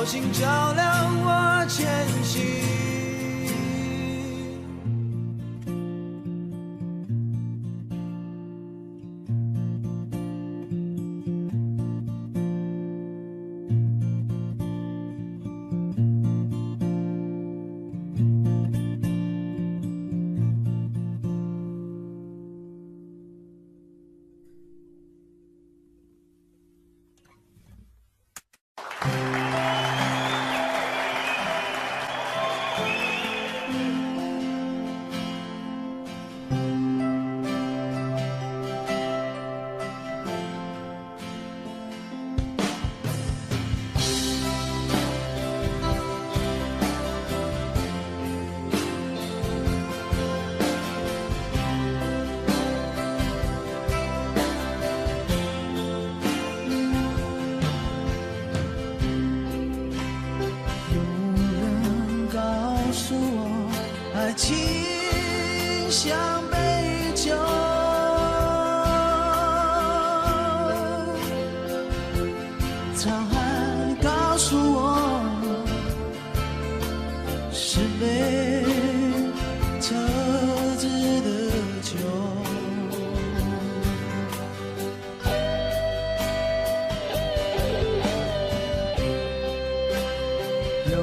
请照亮我前行。爱情像杯酒，沧海告诉我是杯特制的酒。有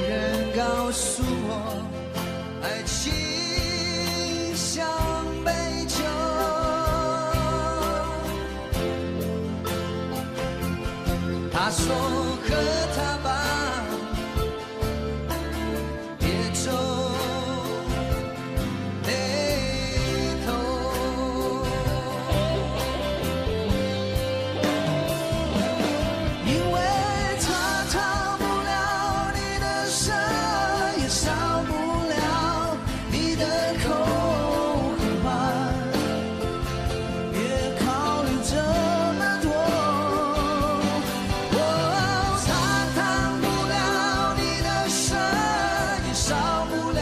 人告诉我爱情像杯酒，他说喝它吧，别皱眉头，因为它逃不了你的舌，也少不了你的口和碗，别考虑这么多。它烫不了你的舌，也少不了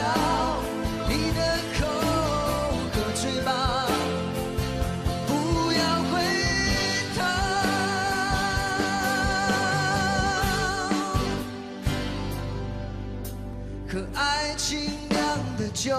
你的口和嘴巴，不要回头。可爱情酿的酒，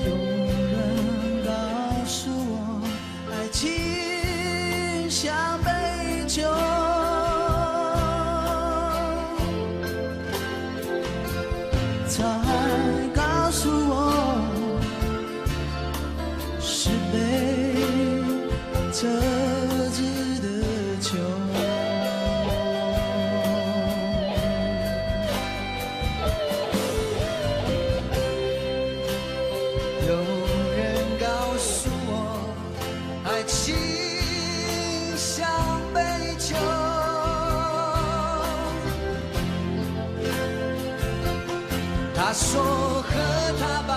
有人告诉我，爱情像杯酒。沧海告诉我是杯特制的酒。他说和他吧，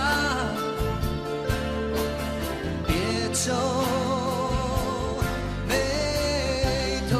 别皱眉头。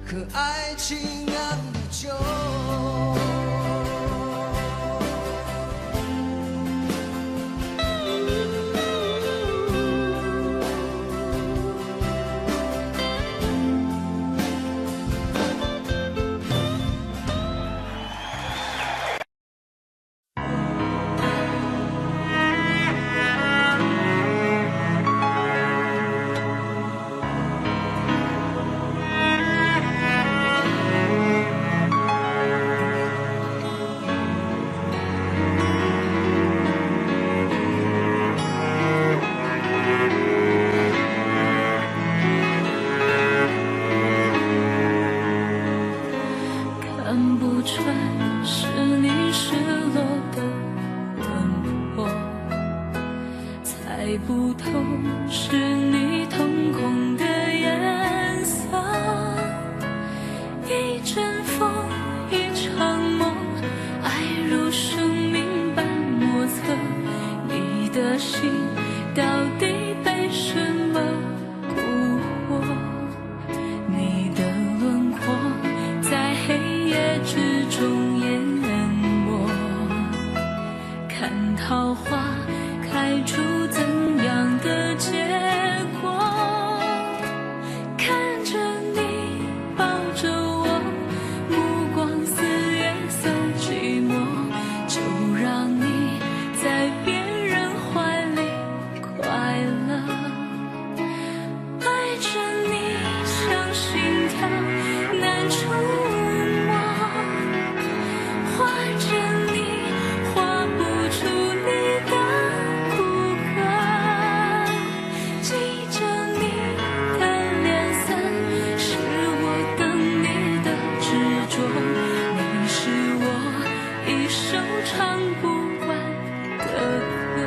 可爱情酿的酒，看不穿是你失落的轮廓，猜不透是你瞳孔的颜色。一阵风，一场梦，爱如生命般莫测。你的心到底被什么蛊惑？你的轮廓在黑夜之中淹没，看桃花开出怎样的结果？看着你抱着我，目光似月色寂寞，就让你在别人怀里快乐。爱着你像心跳难触摸，画着你画不出你的骨骼，记着你的脸色，是我等你的执着。你是我一首唱不完的歌。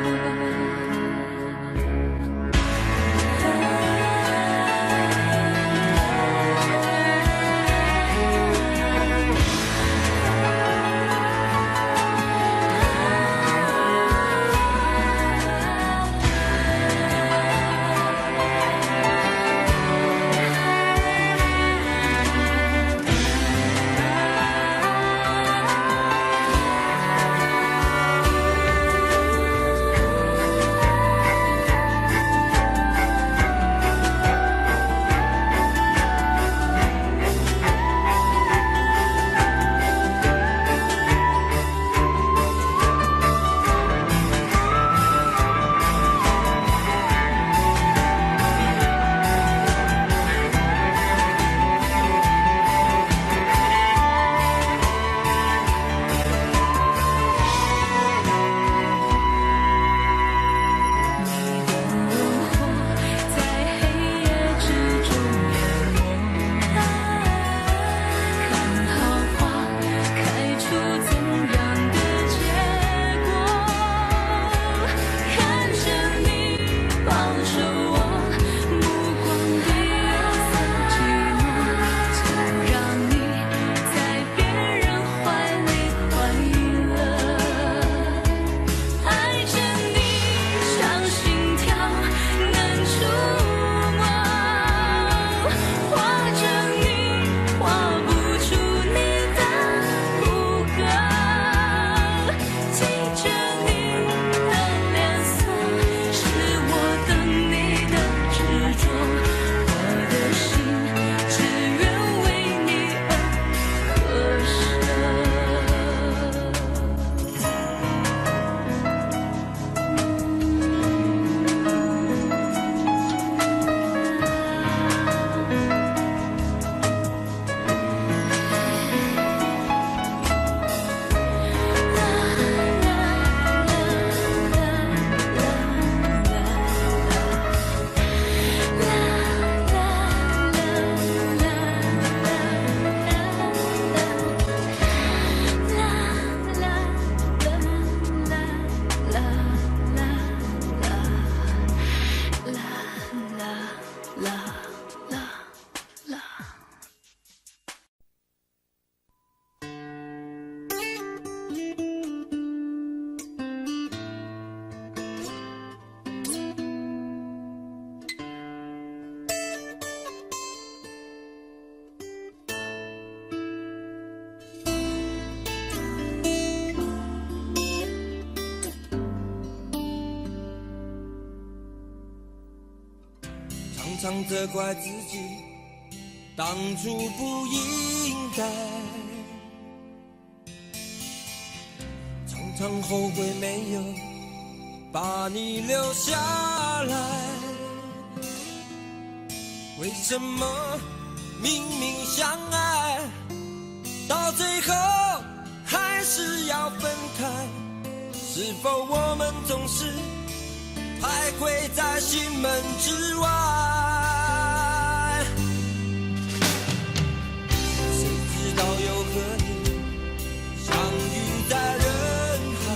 常责怪自己当初不应该，常常后悔没有把你留下来。为什么明明相爱，到最后还是要分开？是否我们总是徘徊在心门之外？谁知道又和你相遇在人海，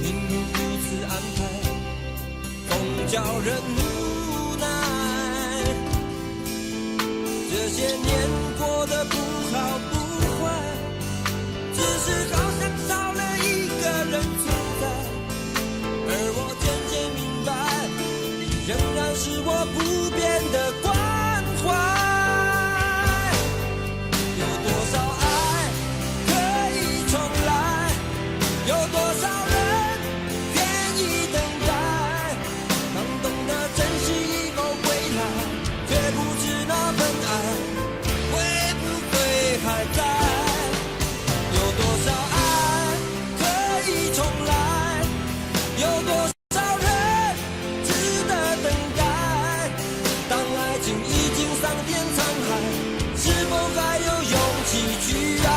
命运如此安排，总叫人无奈。这些年过得不好不坏，只是好像少了一个人存在，而我渐渐明白，你仍然是我不变的关怀。有多少爱可以重来，有多少人愿意等待，当懂得珍惜以后回来，却不知那份爱会不会还在。有多少爱可以重来，有多少人值得等待，当爱情已经桑田沧海，是否还有勇气去爱？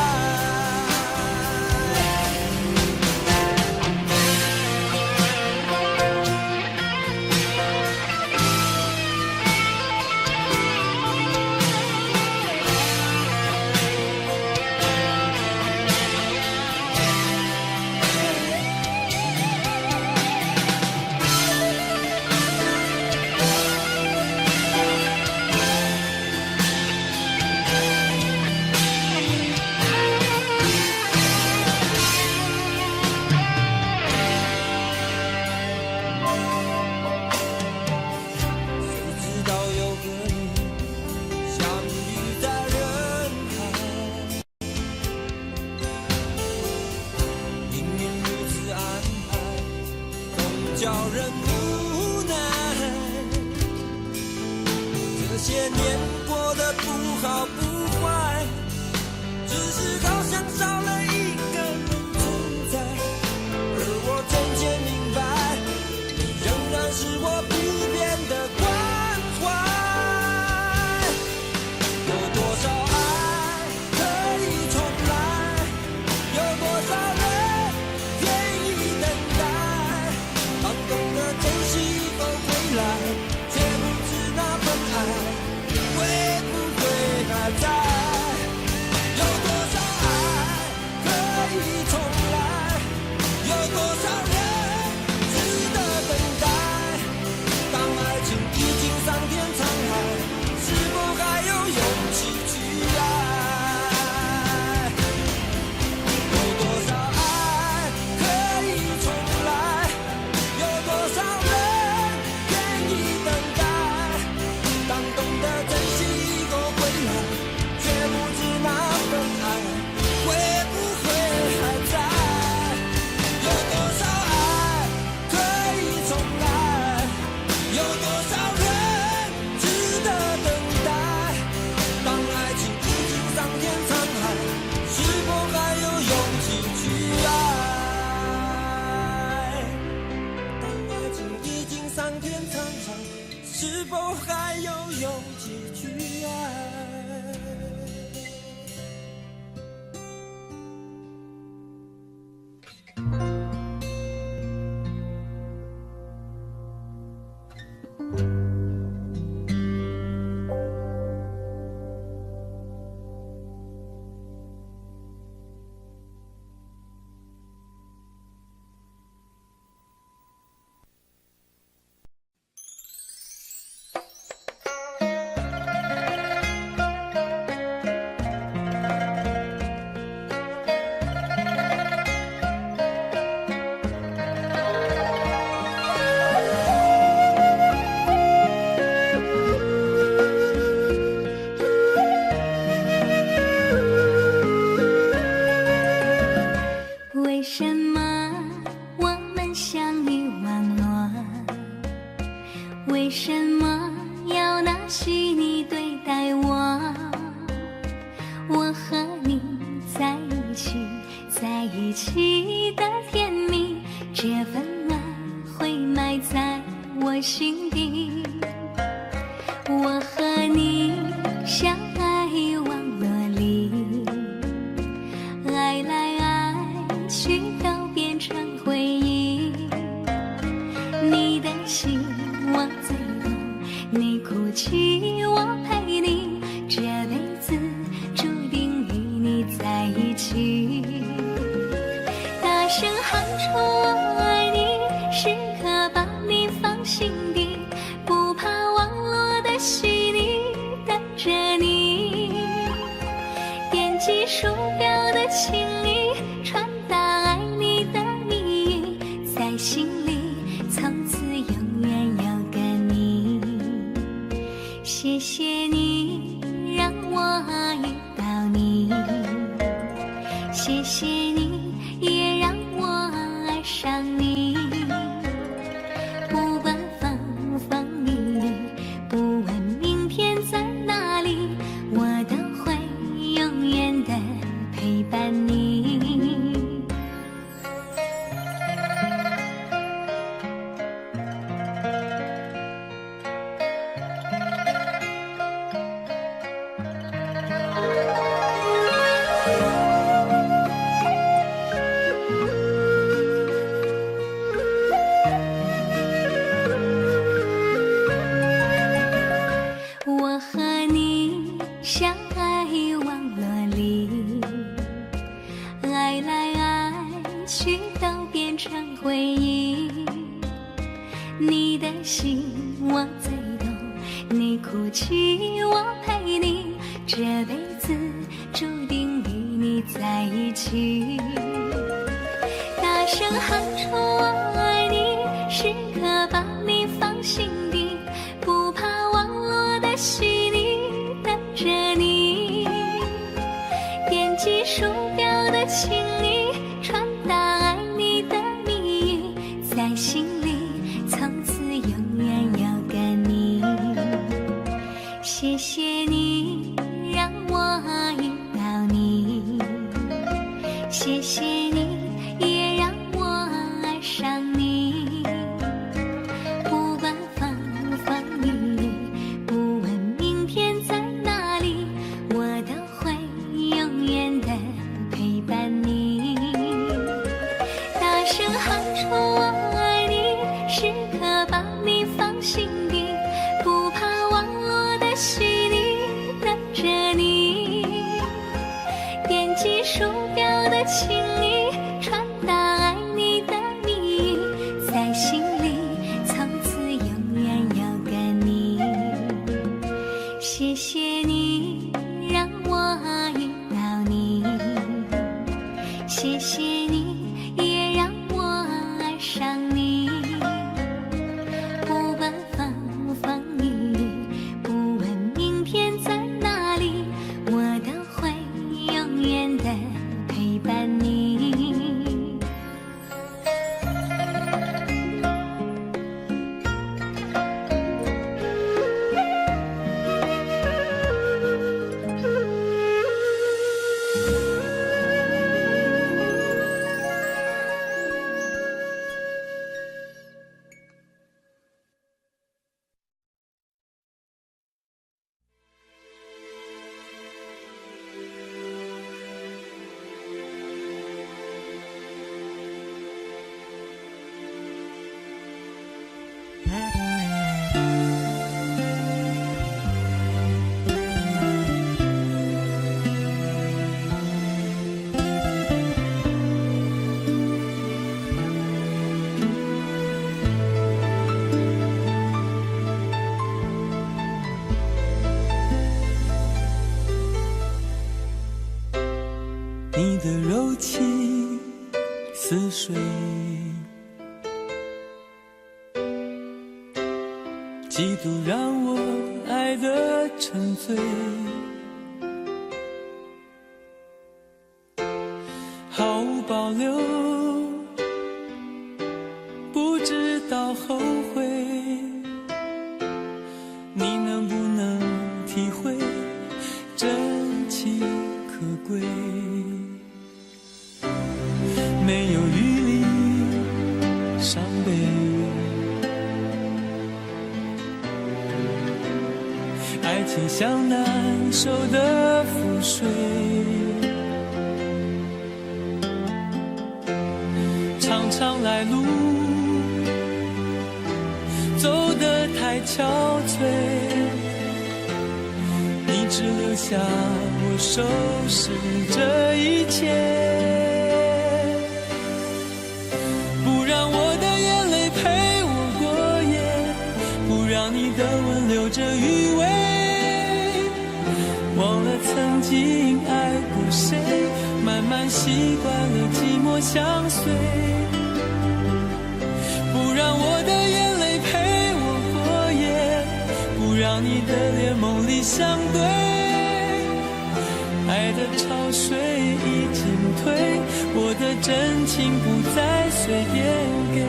叫人无奈，这些年过得不好不坏，只是好像少了一个人存在，而我渐渐明白，你仍然是我不变的关怀。有多少爱可以重来，有多少人愿意等待，当懂得珍惜以后回来，却不知那份爱会不会还在。有多少爱可以重来，有多少人值得等待，当爱情已经桑田沧海，是否还有勇气去爱？有多少爱可以重来，有多少人愿意等待，当懂得珍惜以后回来，却不知那份爱会不会还在。有多少爱可以重来，有多少人值得等待，当爱情已经桑田沧海，是否还有勇气去爱？当爱情已经桑田沧海，是否还有勇气去爱？为什么我们相遇晚暖，为什么要那细腻对待我？我和你在一起，在一起的甜蜜，这份爱会埋在我心底。我和你相爱往落里，爱来爱去都变成回忆。你的心我最懂，你哭泣我陪你，这辈子注定与你在一起。大声喊出我爱你，时刻把你放心底，不怕网络的洗礼，等着你。点击鼠标的请你传达爱你的蜜语，在心里从此永远有个你。谢谢你让我遇到你，谢谢你也让我爱上你。不管风风雨雨，不问明天在哪里，我都会永远的陪伴你。我和你相爱往落里，爱来爱去都变成回忆。你的心我最懂，你哭泣我陪你，这辈子注定与你在一起。大声喊出我爱你，时刻把你放心底，不怕网络的洗礼，等着你。点击鼠标的请你传达爱你的蜜语，在心里从此永远有个你。谢谢你让我遇到你，谢谢你也让我爱上你。不管风风雨雨，不问明天在哪里，我都会永远的陪伴你。大声喊出我爱你，时刻把你放心底，不怕网络的洗礼，等着你。点击鼠标的请你传达爱你的蜜语，在心里从此永远有个你。谢谢你让我遇到你，谢谢你也让我爱上你。不管风风雨雨，不问明天在哪里，我都会永远的陪伴你。你的柔情似水，几度让我爱得沉醉，毫无保留，不知道后悔。情像难收的覆水，常常来路走得太憔悴，你只留下我收拾这一切，不让我的眼泪陪我过夜，不让你的吻留着余味，忘了曾经爱过谁，慢慢习惯了寂寞相随，不让我的眼泪陪我过夜，不让你的脸梦里相对，爱的潮水已经退，我的真情不再随便给。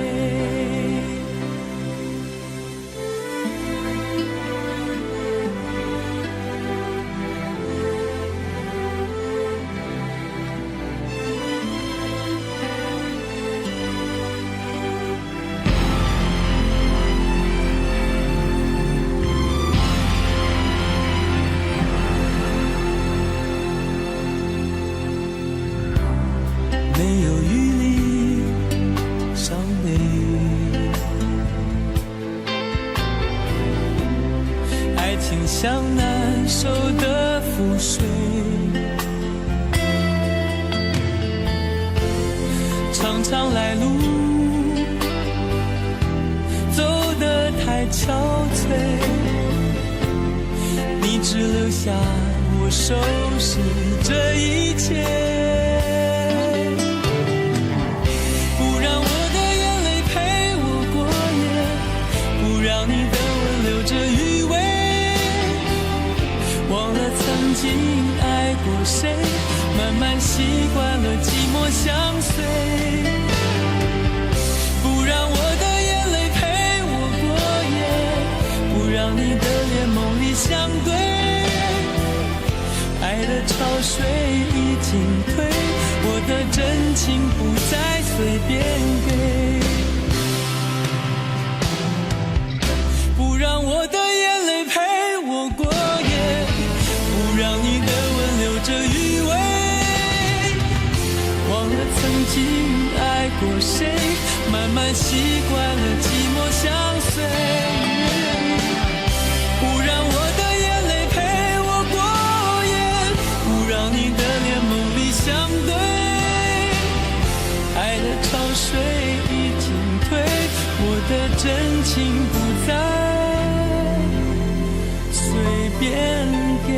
没有余力伤悲，爱情像难收的覆水，常常来路走得太憔悴，你只留下我收拾这一切，曾经爱过谁，慢慢习惯了寂寞相随，不让我的眼泪陪我过夜，不让你的脸梦里相对，爱的潮水已经退，我的真情不再随便给，不让我的眼泪陪我过夜，让你的吻留着余味，忘了曾经爱过谁，慢慢习惯了寂寞相随，不让我的眼泪陪我过夜，不让你的脸梦里相对，爱的潮水已经退，我的真情不再随便给。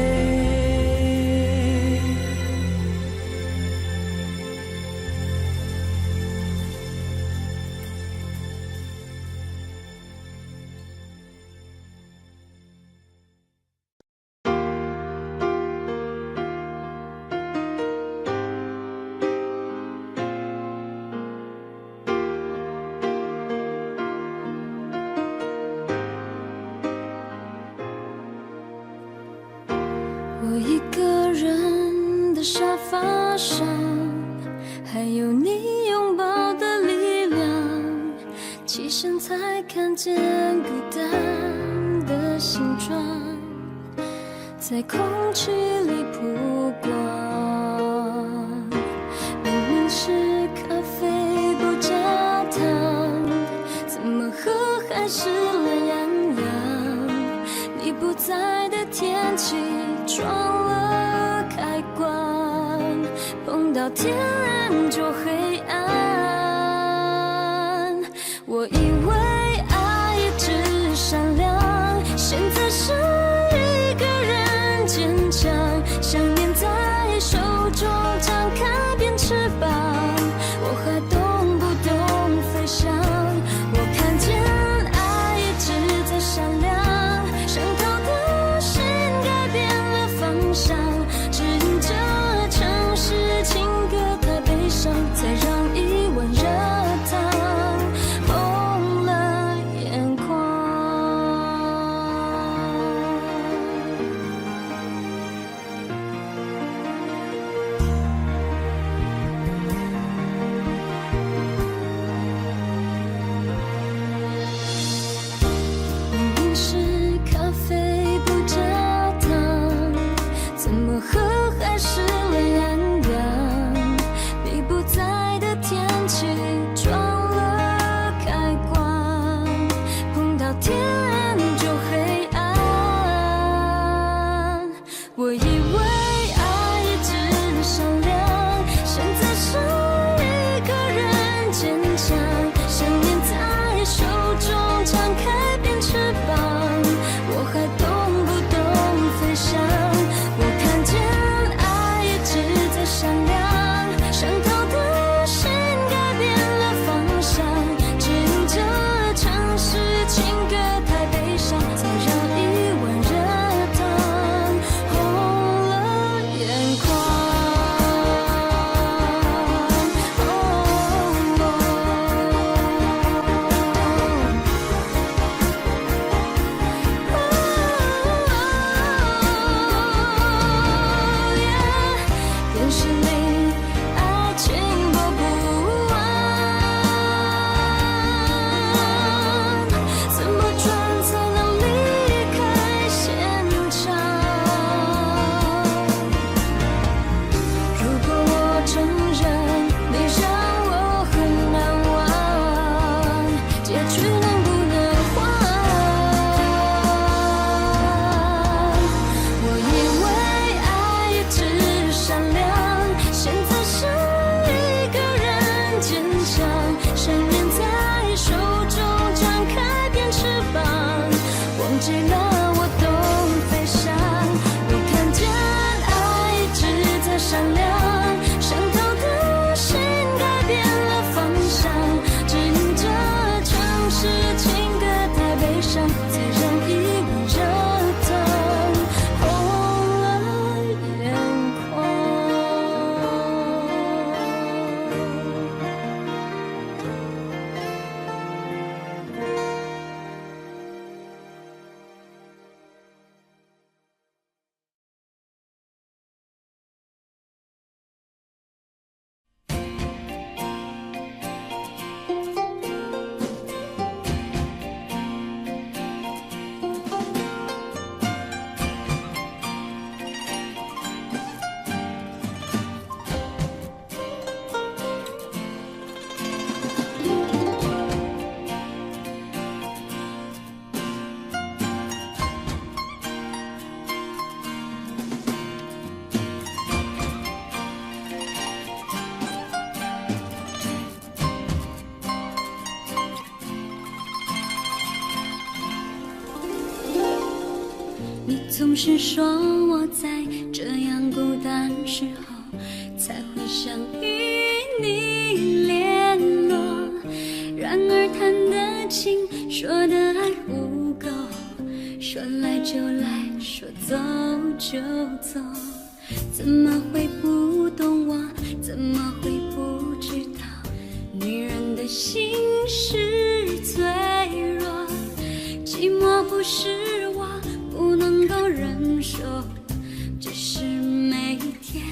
我一个人的沙发上，还有你拥抱的力量，起身才看见孤单的形状，在空气里曝光。明明是咖啡不加糖，怎么喝还是懒洋洋？你不在的天气撞了开关，碰到天然就黑暗。我以为爱一直闪亮，现在是一个人坚强，想念在手中张开变翅膀，我还懂不懂飞翔？我看见爱一直在闪亮，伤透的心改变了方向，指引着城市情歌太悲伤，才让一碗热汤红了总是说我在这样孤单时候才会想与你联络，然而谈得情说的爱不够，说来就来，说走就走，怎么会不懂我，怎么会不知道女人的心是脆弱，寂寞不是我不能够忍受，只是每一天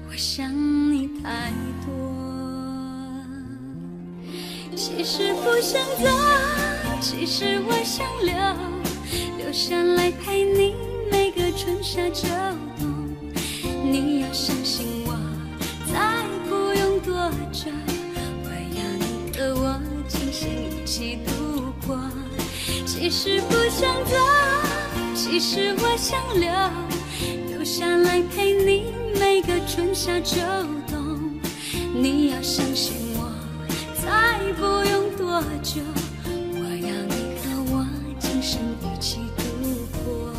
我想你太多。其实不想走，其实我想留下来陪你每个春夏秋冬。你要相信我，再不用多久，我要你和我今生一起度过。其实不想走，其实我想留下来陪你每个春夏秋冬。你要相信我，再不用多久，我要你和我今生一起度过。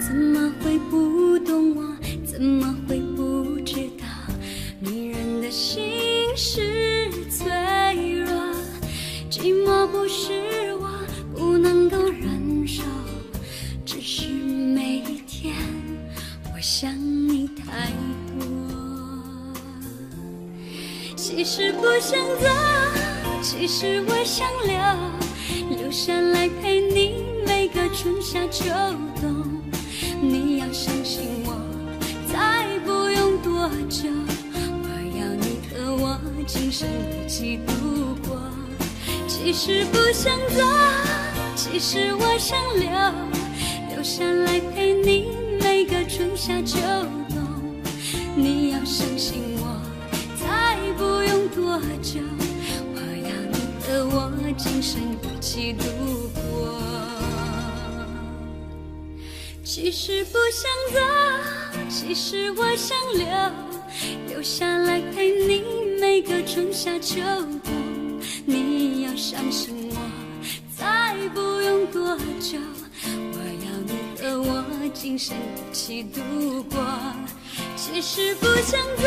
怎么会不懂我，怎么会不知道女人的心是脆弱，寂寞不是我不能够忍受，只是每一天我想你太多。其实不想走，其实我想留下来陪你每个春夏秋冬。你要相信我，再不用多久，我要你和我今生一起度过。其实不想走，其实我想留下来陪你每个春夏秋冬。你要相信我，再不用多久，我要你和我今生一起度过。其实不想走，其实我想留下来陪你每个春夏秋冬。你要相信我，再不用多久，我要你和我今生一起度过。其实不想走，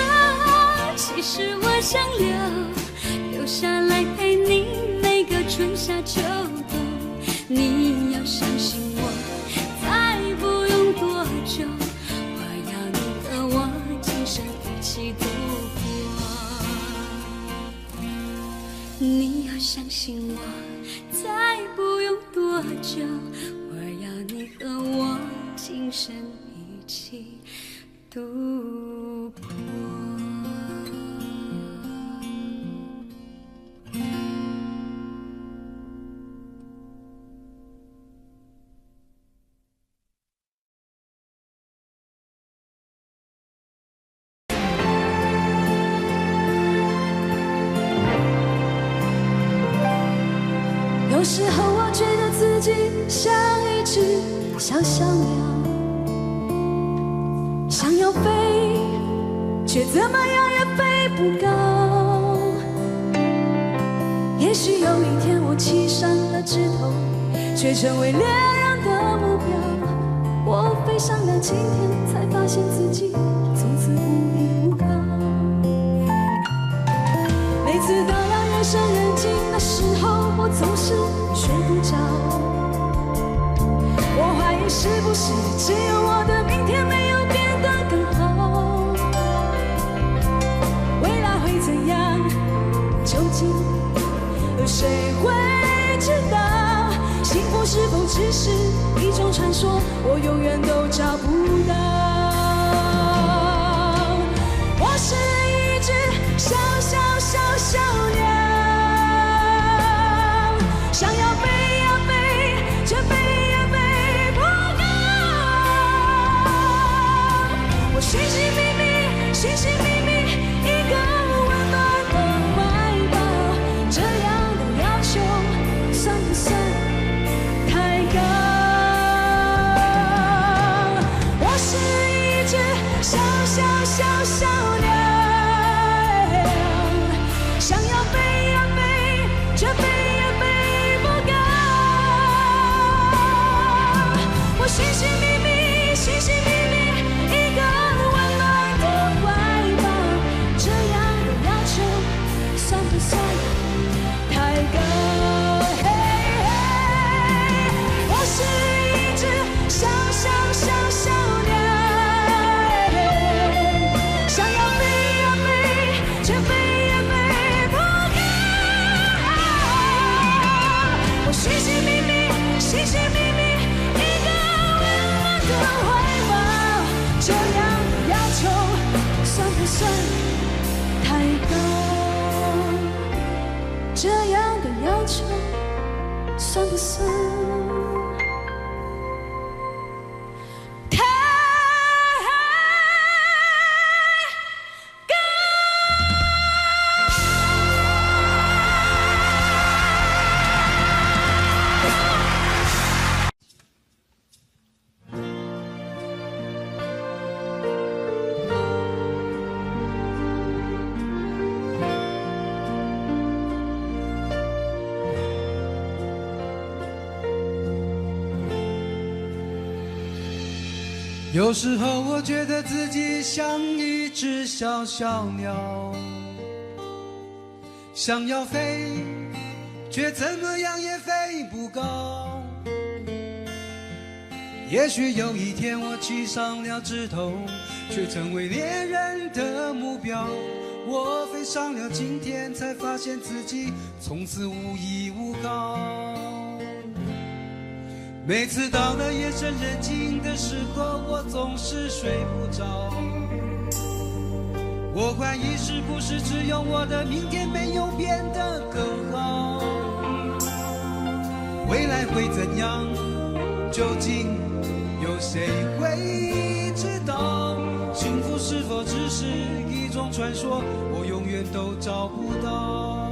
其实我想留下来陪你每个春夏秋冬。你要相信我，再不用多久，我要你和我今生一起度过。你要相信我，再不用多久，我要你和我今生一起度过。有时候我觉得自己像一只小小鸟，想要飞，却怎么样也飞不高。也许有一天我栖上了枝头，却成为猎人的目标。我飞上了青天，才发现自己从此无依无靠。每次到了夜深人静的时候，我总是睡不着。我怀疑是不是只有我的明天没有变得更好？未来会怎样？究竟有谁会知道？幸福是否只是一种传说？我我永远都找不到。我是一只小小小小鸟，想要飞呀飞，却飞呀飞不高。我寻寻觅觅，寻寻觅觅一个温暖的怀抱，这样的要求算不算太高？我是一只小小小小鸟，想要飞呀飞，却飞呀飞不高。我寻寻觅觅，寻寻觅觅一个温暖的怀抱，这样的要求算不算太高？我是一只小小小小鸟，想要飞呀飞，却飞呀飞不高。我寻寻觅觅，寻寻觅觅一个温暖的怀抱，这样的要求算不算太高？这样的要求算不算太高？有时候我觉得自己像一只小小鸟，想要飞，却怎么样也飞不高。也许有一天我栖上了枝头，却成为猎人的目标。我飞上了青天，才发现自己从此无依无靠。每次到了夜深人静的时候，我总是睡不着。我怀疑是不是只有我的明天没有变得更好？未来会怎样？究竟有谁会知道？幸福是否只是一种传说？我永远都找不到。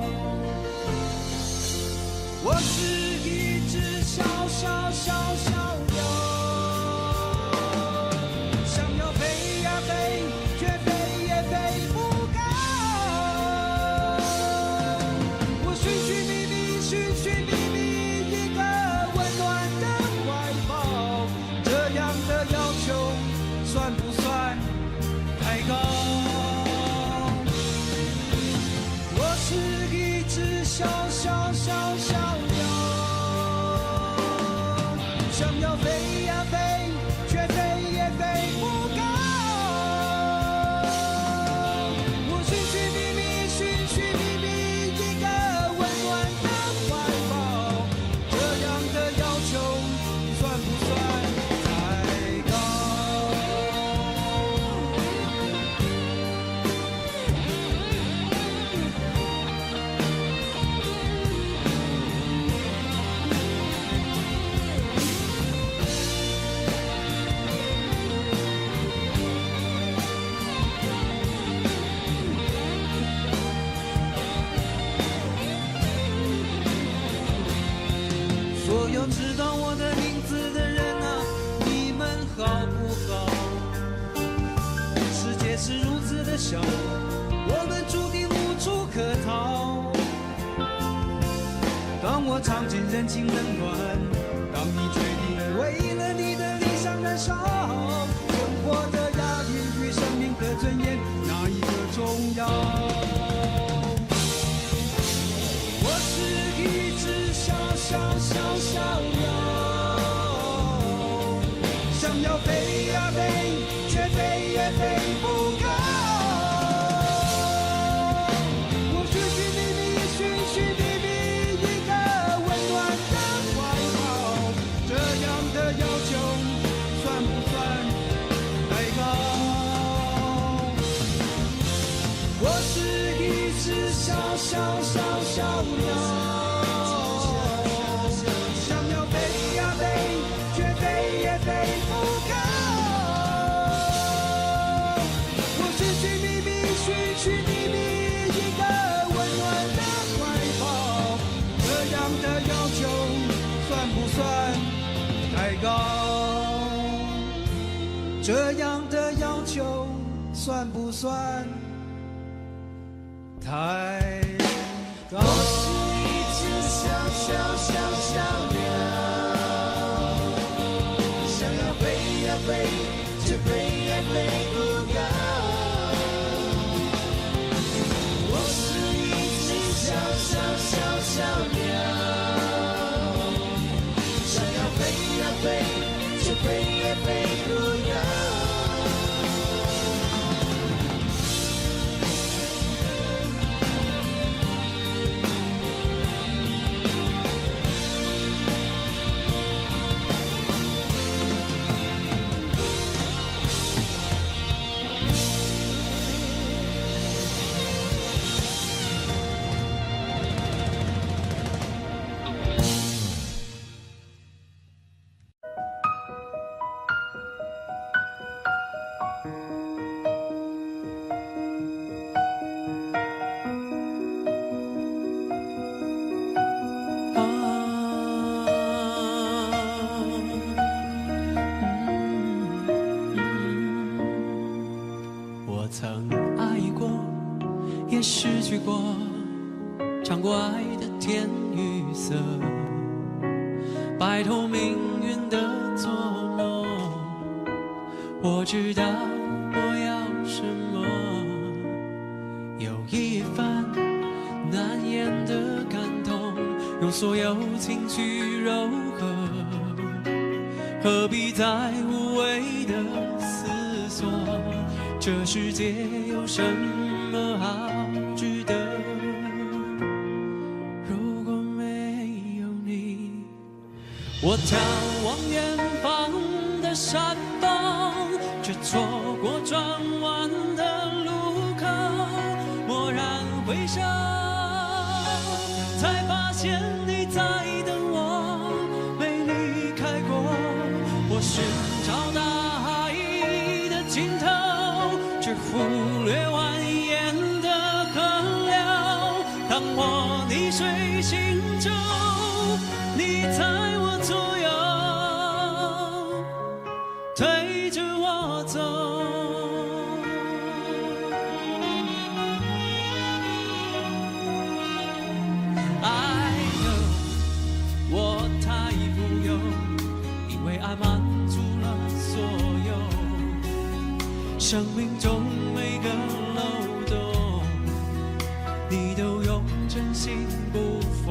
我是一只小小小小鸟，想要飞呀飞，却飞也飞不高。我寻寻觅觅，寻寻觅觅一个温暖的怀抱，这样的要求算不算太高？我是一只小小小小鸟，想要飞呀飞，却飞也飞不高。我寻寻觅觅，寻寻觅觅一个温暖的怀抱，这样的要求算不算太高？所有知道我的名字的人啊，你们好不好？世界是如此的小，我们注定无处可逃。当我尝尽人情冷暖，当你决定为了你的理想燃烧，生活的压力与生命的尊严，哪一个重要？我是一只小小小小鸟，想要飞呀飞，却飞也飞不高。我寻寻觅觅，寻寻觅觅一个温暖的怀抱，这样的要求算太高？这样的要求算不算太高？我是一只小鸟，想要飞呀飞，却飞也飞不高。我是一只小鸟，想要飞呀飞，却飞也飞不高。我曾爱过，也失去过，尝过爱的甜与涩，摆脱命运的捉弄。我知道我要什么，有一番难言的感动，用所有情绪柔和，何必再无谓的思索？这世界有什么好值得？如果没有你，我眺望远方的山峰，却错过转弯的路口。蓦然回首，才发现你在等我，没离开过。我寻找大海的尽头，却忽略蜿蜒的河流。当我逆水行舟，你在我左右，推着我走。I know 我太富有，因为爱满足了所有。生命中每个漏洞，你都用真心不缝。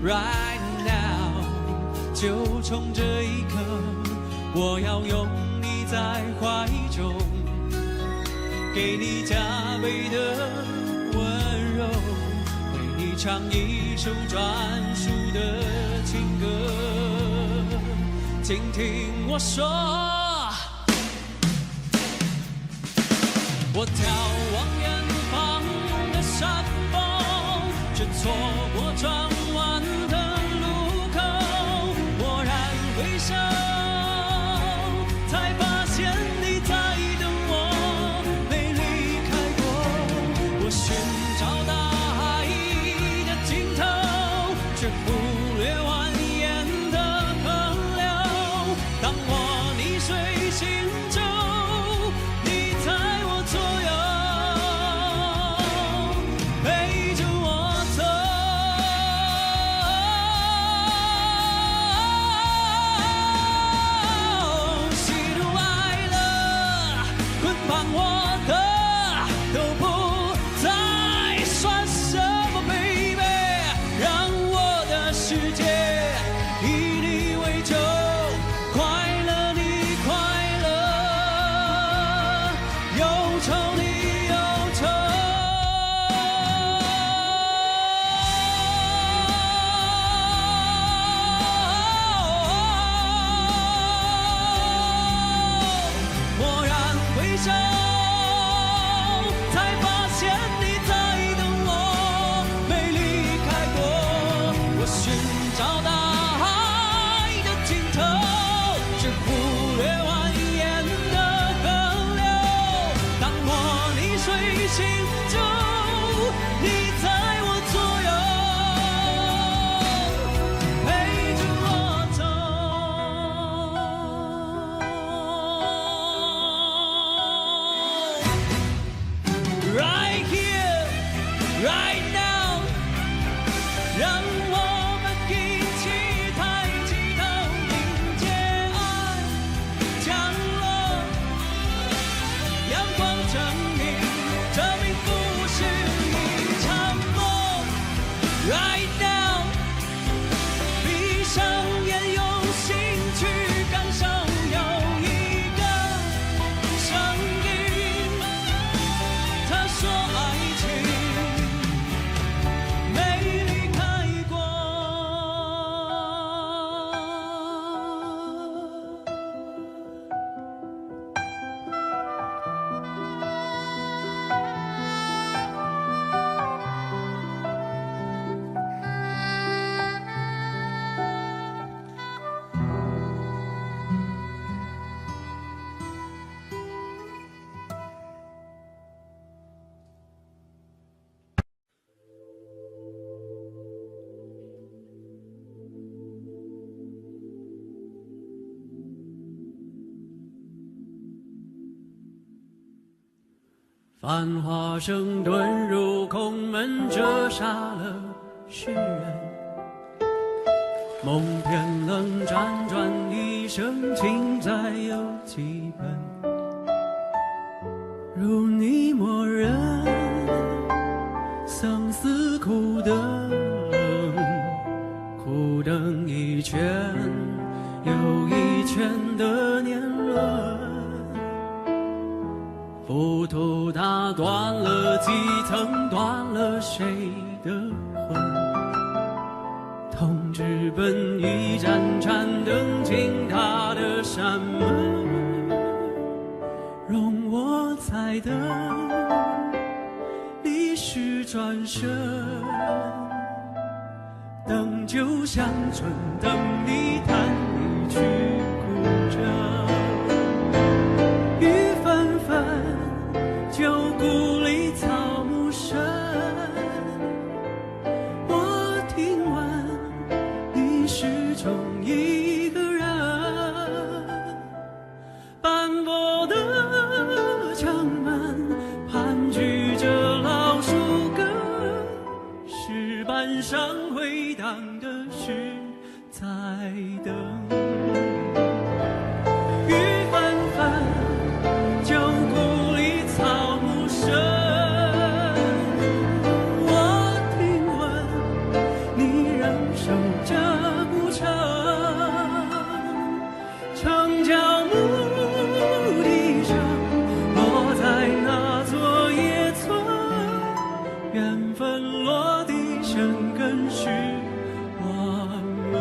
Right now 就从这一刻，我要拥你在怀中，给你加倍的温柔，为你唱一首专属的情歌。请听我说，我眺望远方的山峰，却错过转弯的路口。蓦然回首，才发现你在等我，没离开过。我寻找大海的尽头，却忽略蜿蜒的河流。当我逆水行舟，你在我左右，陪着我走。喜怒哀乐捆绑我的，都不再算什么，baby。让我的世界以你为重，快乐你快乐，忧愁你忧愁。蓦然回首，才发现你在等我，没离开过。我寻找大海的尽头，却忽略蜿蜒的河流。当我逆水行舟，你在我左右，陪着繁华声遁入空门，折煞了世人。梦偏冷，辗转一生，情债有几本？如你默认，相思苦等，苦等一圈又一圈的年轮。浮屠打断了几层，断了谁的魂？痛直奔一盏盏灯，进他的山门。容我再等，历史转身，等酒香醇，等你弹一曲古筝。雨纷纷，旧故里草木深。我听闻你始终一个人，斑驳的城门盘踞着老树根，石板上回荡的是在等。雨纷纷，旧故里草木深。我听闻你仍守着古城，城郊牧笛声落在那座野村，缘分落地生根是我们。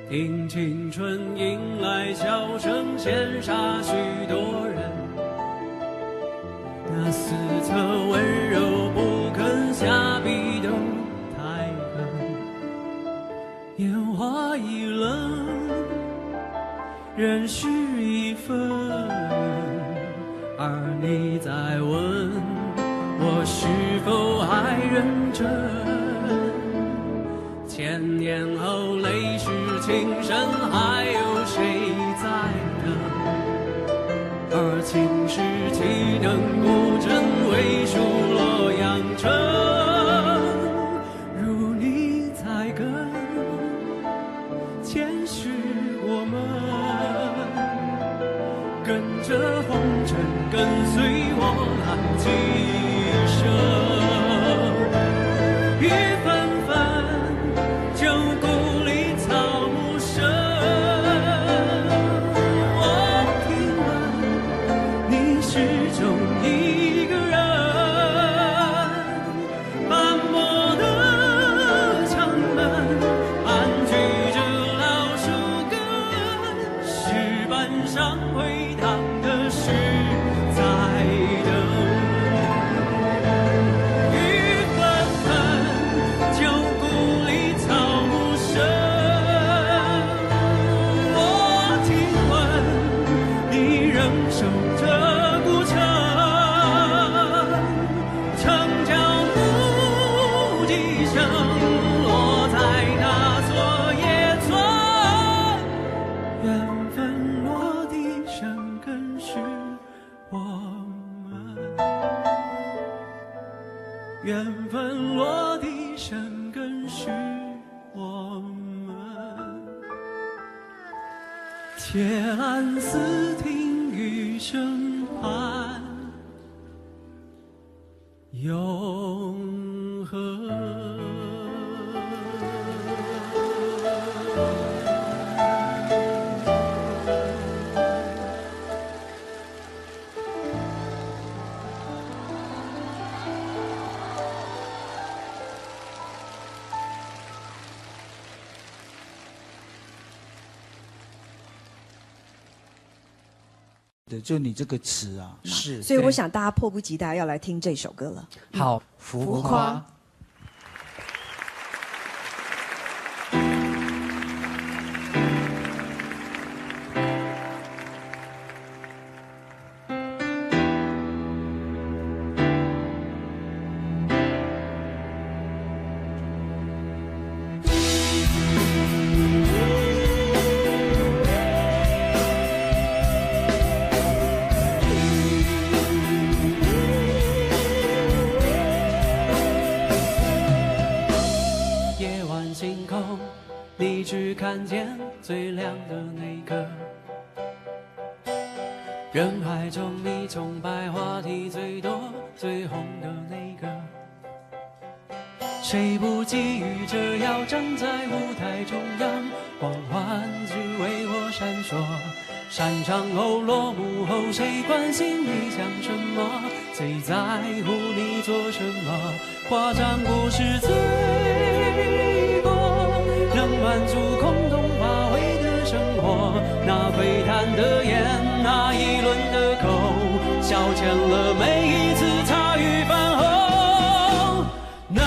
听青春迎来笑声，羡煞许多人。那四侧温柔不肯下笔都太狠，烟花易冷，人事已分。而你在问我是否还认真？千年后泪湿情深，还有谁在等？而情是岂能古镇，为数洛阳城。如你在跟，前世我们跟着红尘，跟随我浪几生。雨纷纷，旧故里草木深。我听闻你始终一个人，斑驳的城门盘踞着老树根，石板上回荡的是在等。守着古城，城郊牧笛声落在那座野村，缘分落地生根是我们，缘分落地生根是我们。且安思听雨声盼永恒。的，就你这个词啊。是，所以我想大家迫不及待要来听这首歌了。好，浮夸。你只看见最亮的那个，人海中你崇拜话题最多最红的那个，谁不觊觎着要站在舞台中央，光环只为我闪烁，散场后落幕后谁关心你想什么，谁在乎你做什么，夸张故事最多，能满足空洞乏味的生活，那窥探的眼，那一轮的口，消遣了每一次茶余饭后，难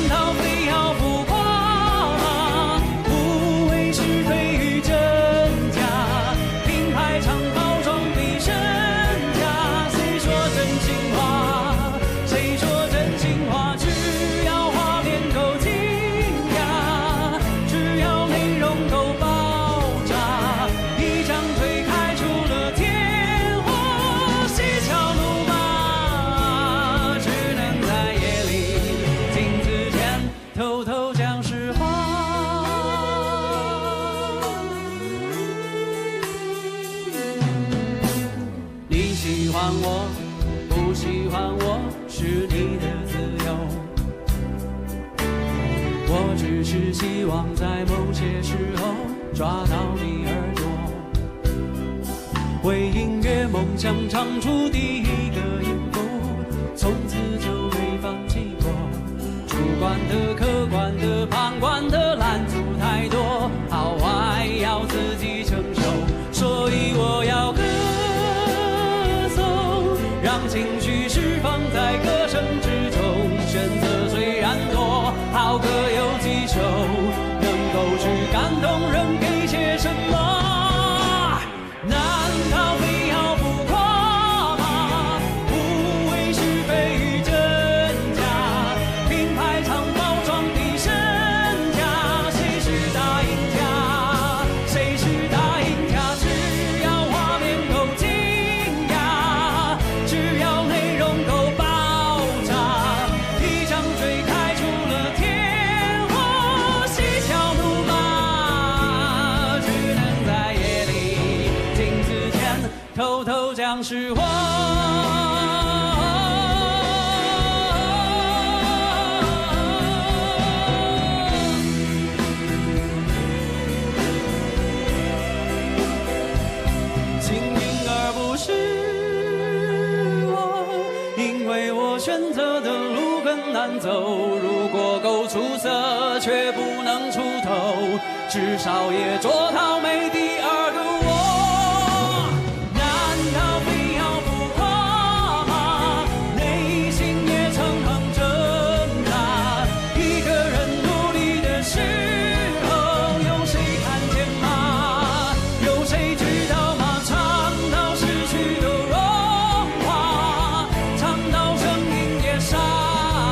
道非要浮夸吗？不为是非与真假，品牌常包装比身价，谁说真心话？谁说真心话？只要画面够惊讶，只要内容够爆炸，一张嘴开出了天花，嬉笑怒骂，只能在夜里镜子前偷偷讲实话。你喜欢我，不喜欢我，是你的自由。我只是希望在某些时候抓到你耳朵，为音乐梦想唱出第一个音符，从此就没放弃过。主观的、客观的、旁观的拦阻太多，好坏要自己承受，所以我要歌颂，让情绪释放在歌声之中。选择虽然多，好歌有几首，能够去感动人，给些什么？难道非要浮夸吗？不为是非与真假，品牌常包装比身价，谁是大赢家？谁是大赢家？只要画面够惊讶，只要内容够爆炸，一张嘴开出了天花，嬉笑怒骂，只能在夜里镜子前偷偷讲实话。幸运而不是我，因为我选择的路很难走，如果够出色却不能出头，至少也做到没第二个我。难道非要浮夸吗？内心也曾很挣扎，一个人努力的时候，有谁看见吗？有谁知道吗？唱到失去都融化，唱到声音也沙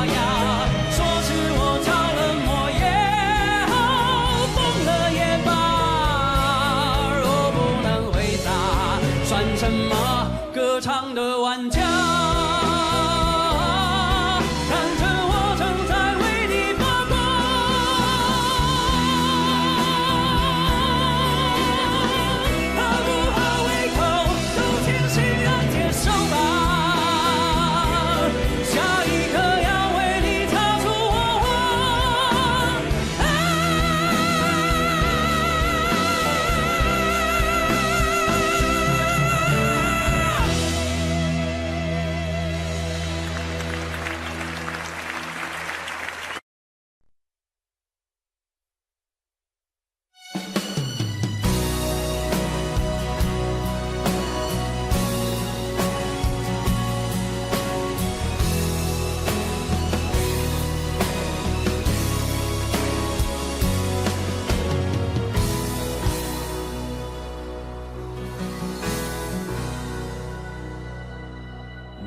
哑，说是我着了魔也好，疯了也罢，若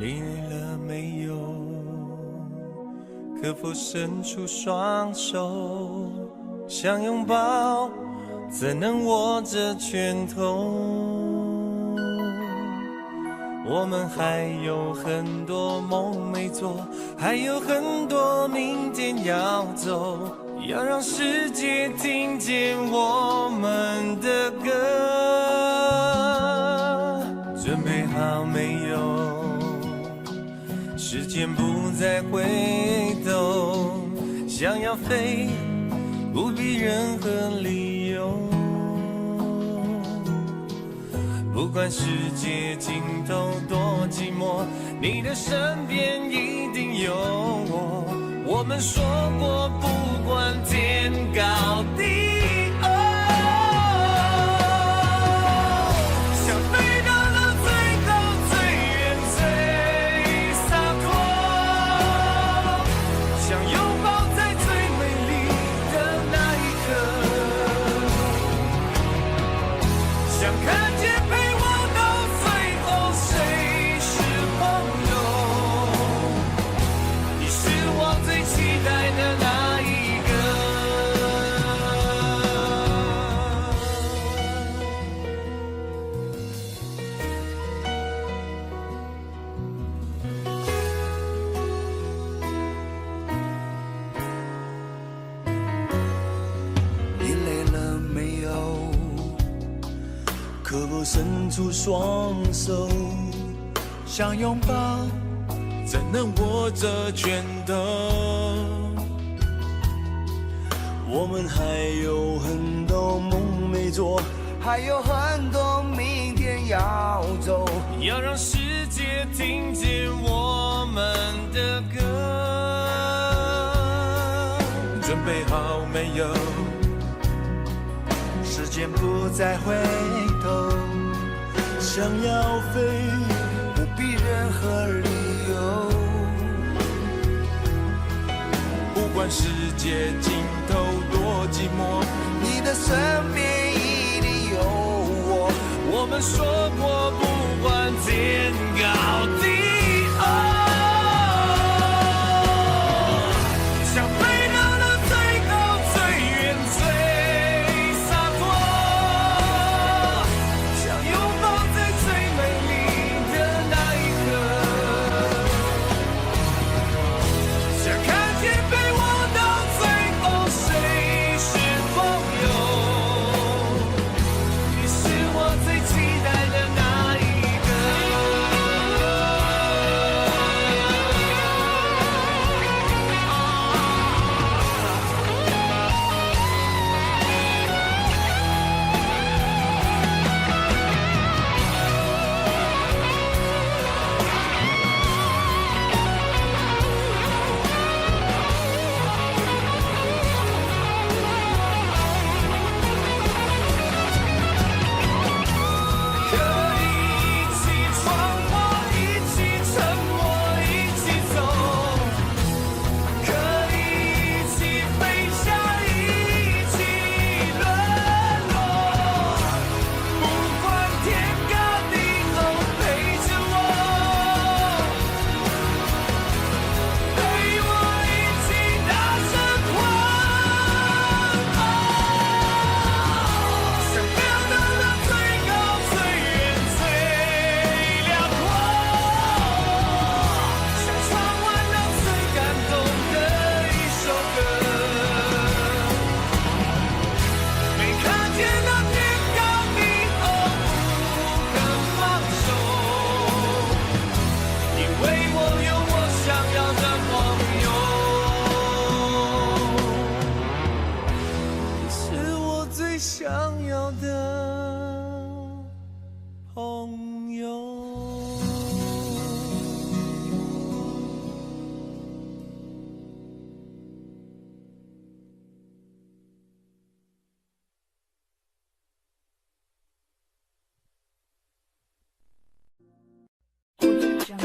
累了没有？可否伸出双手，想拥抱，怎能握着拳头？我们还有很多梦没做，还有很多明天要走，要让世界听见我们的歌。准备好没有？时间不再回头，想要飞，不必任何理由。不管世界尽头多寂寞，你的身边一定有我。我们说过，不管天高地厚，想飞到了最高最远最洒脱，想拥抱在最美丽的那一刻，想看见陪我到最后谁是朋友，你是我最期待的那一个。你累了没有？可否伸出双手，想拥抱，怎能握着拳头？我们还有很多梦没做，还有很多明天要走，要让世界听见我们的歌。准备好没有？时间不再回头，想要飞，不必任何理由。不管世界尽头多寂寞，你的身边一定有我。我们说过，不管天高地厚，想飞到了最高最远最洒脱，想拥抱在最美丽的那一刻，想看见陪我到最后谁是朋友，你是我最期待的那一个。可以一起闯祸，一起沉默，一起走，可以一起飞翔，一起沦落。不管天高地厚，陪着我，陪我一起大声狂吼，想飞到了最高最远最辽阔，想唱完了最感动的一首歌。没看见那天高地厚，不肯放手，因为我有我想要的朋友。你是我最想要的朋友。这样